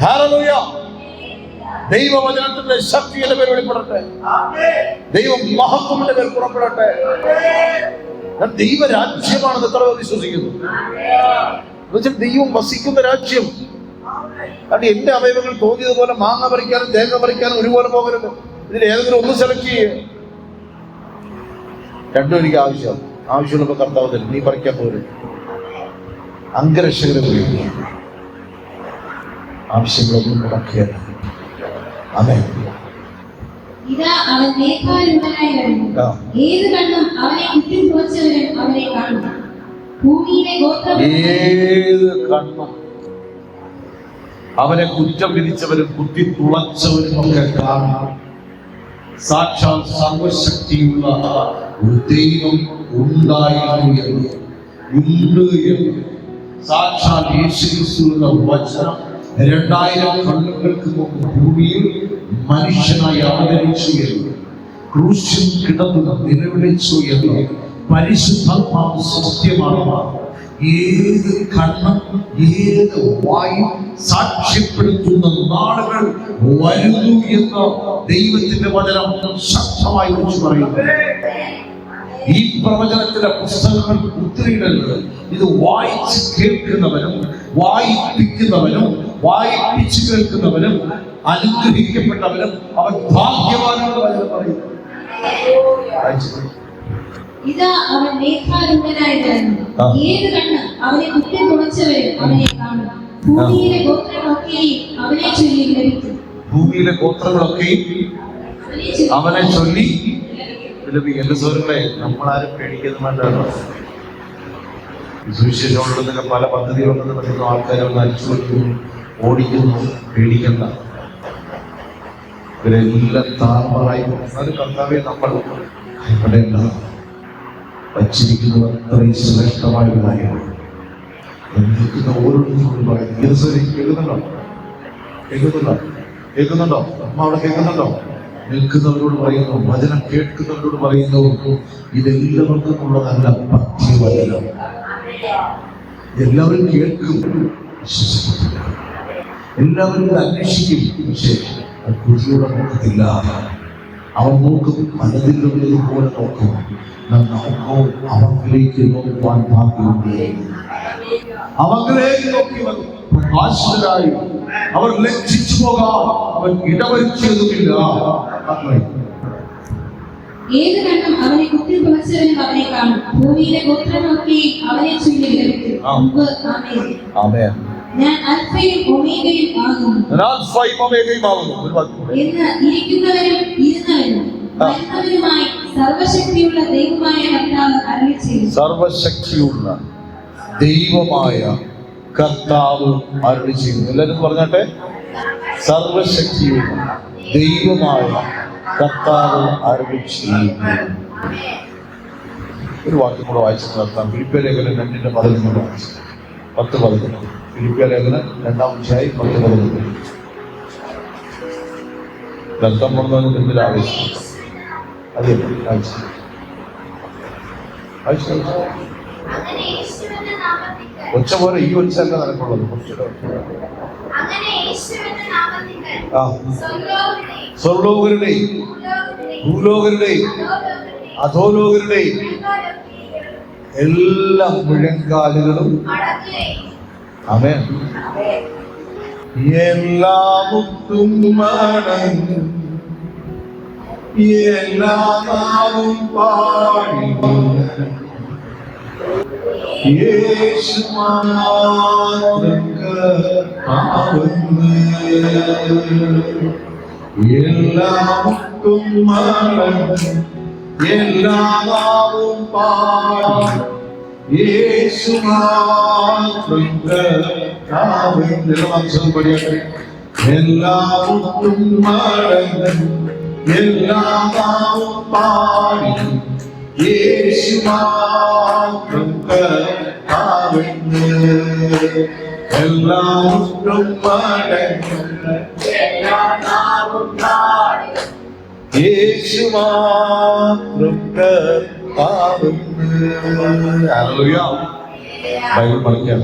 ഹല്ലേലൂയ. ദൈവവചനത്തിന്റെ ശക്തിയുടെ പേര് വെളിപ്പെടട്ടെ. ദൈവം മഹത്വത്തിന്റെ പേര് പുറപ്പെടട്ടെ. ദൈവരാജ്യമാണെന്ന് എത്ര പേർ വിശ്വസിക്കുന്നു? എന്നുവെച്ചാൽ ദൈവം വസിക്കുന്ന രാജ്യം. അത് എന്റെ അവയവങ്ങൾ തോന്നിയതുപോലെ മാങ്ങ പറിക്കാനും തേങ്ങ പറിക്കാനും ഒരുപോലെ പോകരുത്. ഇതിൽ ഏതെങ്കിലും ഒന്ന് സെലക്ട് ചെയ്യുക. രണ്ടും എനിക്ക് ആവശ്യമുള്ളപ്പോ കർത്താവ് തരും. നീ പറിക്കാൻ പോരും. അംഗരക്ഷകരെ ഉപയോഗിക്കുക. ആവശ്യങ്ങളൊന്നും മുടക്കുകയല്ല. അതെ, ഇതാ അവൻ മേഘാരൂഢനായി വരുന്നു. ഏത് കണ്ണും അവനെ കുത്തി തുളച്ചവരും അവനെ കാണും. ഭൂമിയിലെ ഏത് കണ്ണും അവനെ കുറ്റം വിധിച്ചവരും കുത്തി തുളച്ചവരും ഒക്കെ കാണും. സാക്ഷാൽ സർവശക്തിയുള്ള ഒരു ദൈവം ഉണ്ടായിരുന്നു ഉണ്ട് എന്ന് സാക്ഷാൽ യേശുക്രിസ്തുവിന്റെ വചനം 2000 കൊല്ലങ്ങൾക്ക് മുമ്പ് ഭൂമിയിൽ മനുഷ്യനായി അവതരിച്ചു എന്ന്, ക്രൂശിൽ കിടന്നു നിലവിളിച്ചു എന്ന് പരിശുദ്ധാത്മാവ് സത്യമാണ്. ഏത് കണ്ണും ഏത് വായും സാക്ഷ്യപ്പെടുത്തുന്ന നാളുകൾ വരുന്നു എന്ന് ദൈവത്തിന്റെ വചനം ശക്തമായി വിളിച്ചു പറയുന്നു. ഈ പ്രവചനത്തിലെ പുസ്തകങ്ങൾ ഉത്തരയിടരുത്. ഇത് വായിച്ച് കേൾക്കുന്നവനും വായിപ്പിക്കുന്നവനും വായിപ്പിച്ചു കേൾക്കുന്നവനും അനുഗ്രഹിക്കപ്പെട്ടവനും അവൻ ഭാഗ്യവാനെന്ന് വചനം പറയുന്നു. ഇതാ അവൻ മേഘാരൂഢനായി വരുന്നു. ഏത് കണ്ണ് അവനെ കുത്തി തുളച്ചവരും അവനെ കാണും. ഭൂമിയിലെ ഗോത്രങ്ങളൊക്കെയും അവനെ ചൊല്ലി വിലപിക്കും. ഭൂമിയിലെ ഗോത്രങ്ങളൊക്കെയും അവനെ ചൊല്ലി വിലപിക്കും. എന്റെ സുഹൃത്തുക്കളെ, നമ്മളാരും പേടിക്കുന്നതുകൊണ്ടാണ് സുവിശേഷമുള്ളതൊക്കെ പല പദ്ധതികളുണ്ടെന്ന് പറയുന്ന ആൾക്കാരെ ഒന്ന് അടിച്ചു കൊടുക്കുന്നു, ഓടിക്കുന്നു. പേടിക്കണ്ട. ഇവരെല്ലാം താറുമാറായി പോകുന്നത് കർത്താവെ നമ്മൾ ഇവിടെയല്ല വച്ചിരിക്കുന്നത്. അത്രയും ശ്രേഷ്ഠമായ ഒരു കാര്യമാണ്. നിൽക്കുന്ന ഓരോരുത്തരും കേൾക്കുന്നുണ്ടോ? അമ്മ അവിടെ കേൾക്കുന്നുണ്ടോ? നിൽക്കുന്നവരോട് പറയുന്നു, വചനം കേൾക്കുന്നവരോട് പറയുന്നു, ഇതെല്ലാവർക്കും ഉള്ളതല്ല പഥ്യവചനം. എല്ലാവരും കേൾക്കും, വിശ്വസിക്കത്തില്ല. എല്ലാവരും ഇത് അന്വേഷിക്കും, പക്ഷേ അത് കുതിയോടെ നോക്കത്തില്ല. അവൻ നോക്കും, മനതിലുള്ളതുപോലെ നോക്കും. നമുക്കോ അവങ്കിലേക്ക് നോക്കുവാൻ ഭാഗ്യമുണ്ട്. അവങ്കിലേക്ക് നോക്കിയവർ പ്രകാശിതരായി. അവർ ലജ്ജിച്ചു പോകാം. അവൻ ഇടവരുത്തിയതുമില്ല. ഏത് കണ്ണും അവനെ കുത്തി തുളച്ചവരും അവനെ കാണും. ഭൂമിയിലെ ഗോത്രങ്ങളൊക്കെയും അവനെ ചൊല്ലി വിലപിക്കും. ആമേൻ. ഞാൻ അൽഫയും ഒമേഗയും ആകുന്നു എന്ന് ഇരിക്കുന്നവരും ഇരുന്നവരും വരുന്നവരുമായി സർവശക്തിയുള്ള ദൈവമായ കർത്താവ് അരുളിച്ചെയ്യുന്നു. സർവശക്തിയുള്ള ദൈവമായ കർത്താവ് അരുളിച്ചെയ്യുന്നു. എല്ലാവരും പറഞ്ഞാട്ടെ, സർവശക്തിയുള്ള ദൈവമായ കർത്താവ് അരുളിച്ചെയ്യുന്നു. ഒരു വാക്യം കൂടെ വായിച്ചു നിർത്താം. ഫിലിപ്പിയ ലേഖനം 2:11 വായിച്ചു. 10:11. ഫിലിപ്പിയ ലേഖനം 2-ാം അധ്യായം 10:11. രക്തം കൊണ്ടതിന് എന്തൊരു ആവശ്യം? അതെ, വായിച്ചു. ഒച്ച പോലെ ഈ ഒച്ചല്ല നിനക്കുള്ളത്. സ്വർലോകരുടെയും ഭൂലോകരുടെയും അധോലോകരുടെയും എല്ലാ മുഴങ്കാലുകളും ആമേൻ. എല്ലാ മുത്തും മടങ്ങും, എല്ലാ നാവും പാടി യേശു മാത്രം കർത്താവെന്ന്. എല്ലാ മുത്തും മടങ്ങും, എല്ലാ നാവും പാടി യേശു മാത്രം കർത്താവെന്ന്. എല്ലാ മുത്തും മടങ്ങും, എല്ലാ നാവും പാടി യേശു മാത്രം കർത്താവെന്ന്. എല്ലാ മുത്തും മടങ്ങും, എല്ലാ നാവും പാടി യേശു മാത്രം കർത്താവെന്ന്. ഹല്ലേലൂയ. ബൈബിൾ പഠിക്കാം.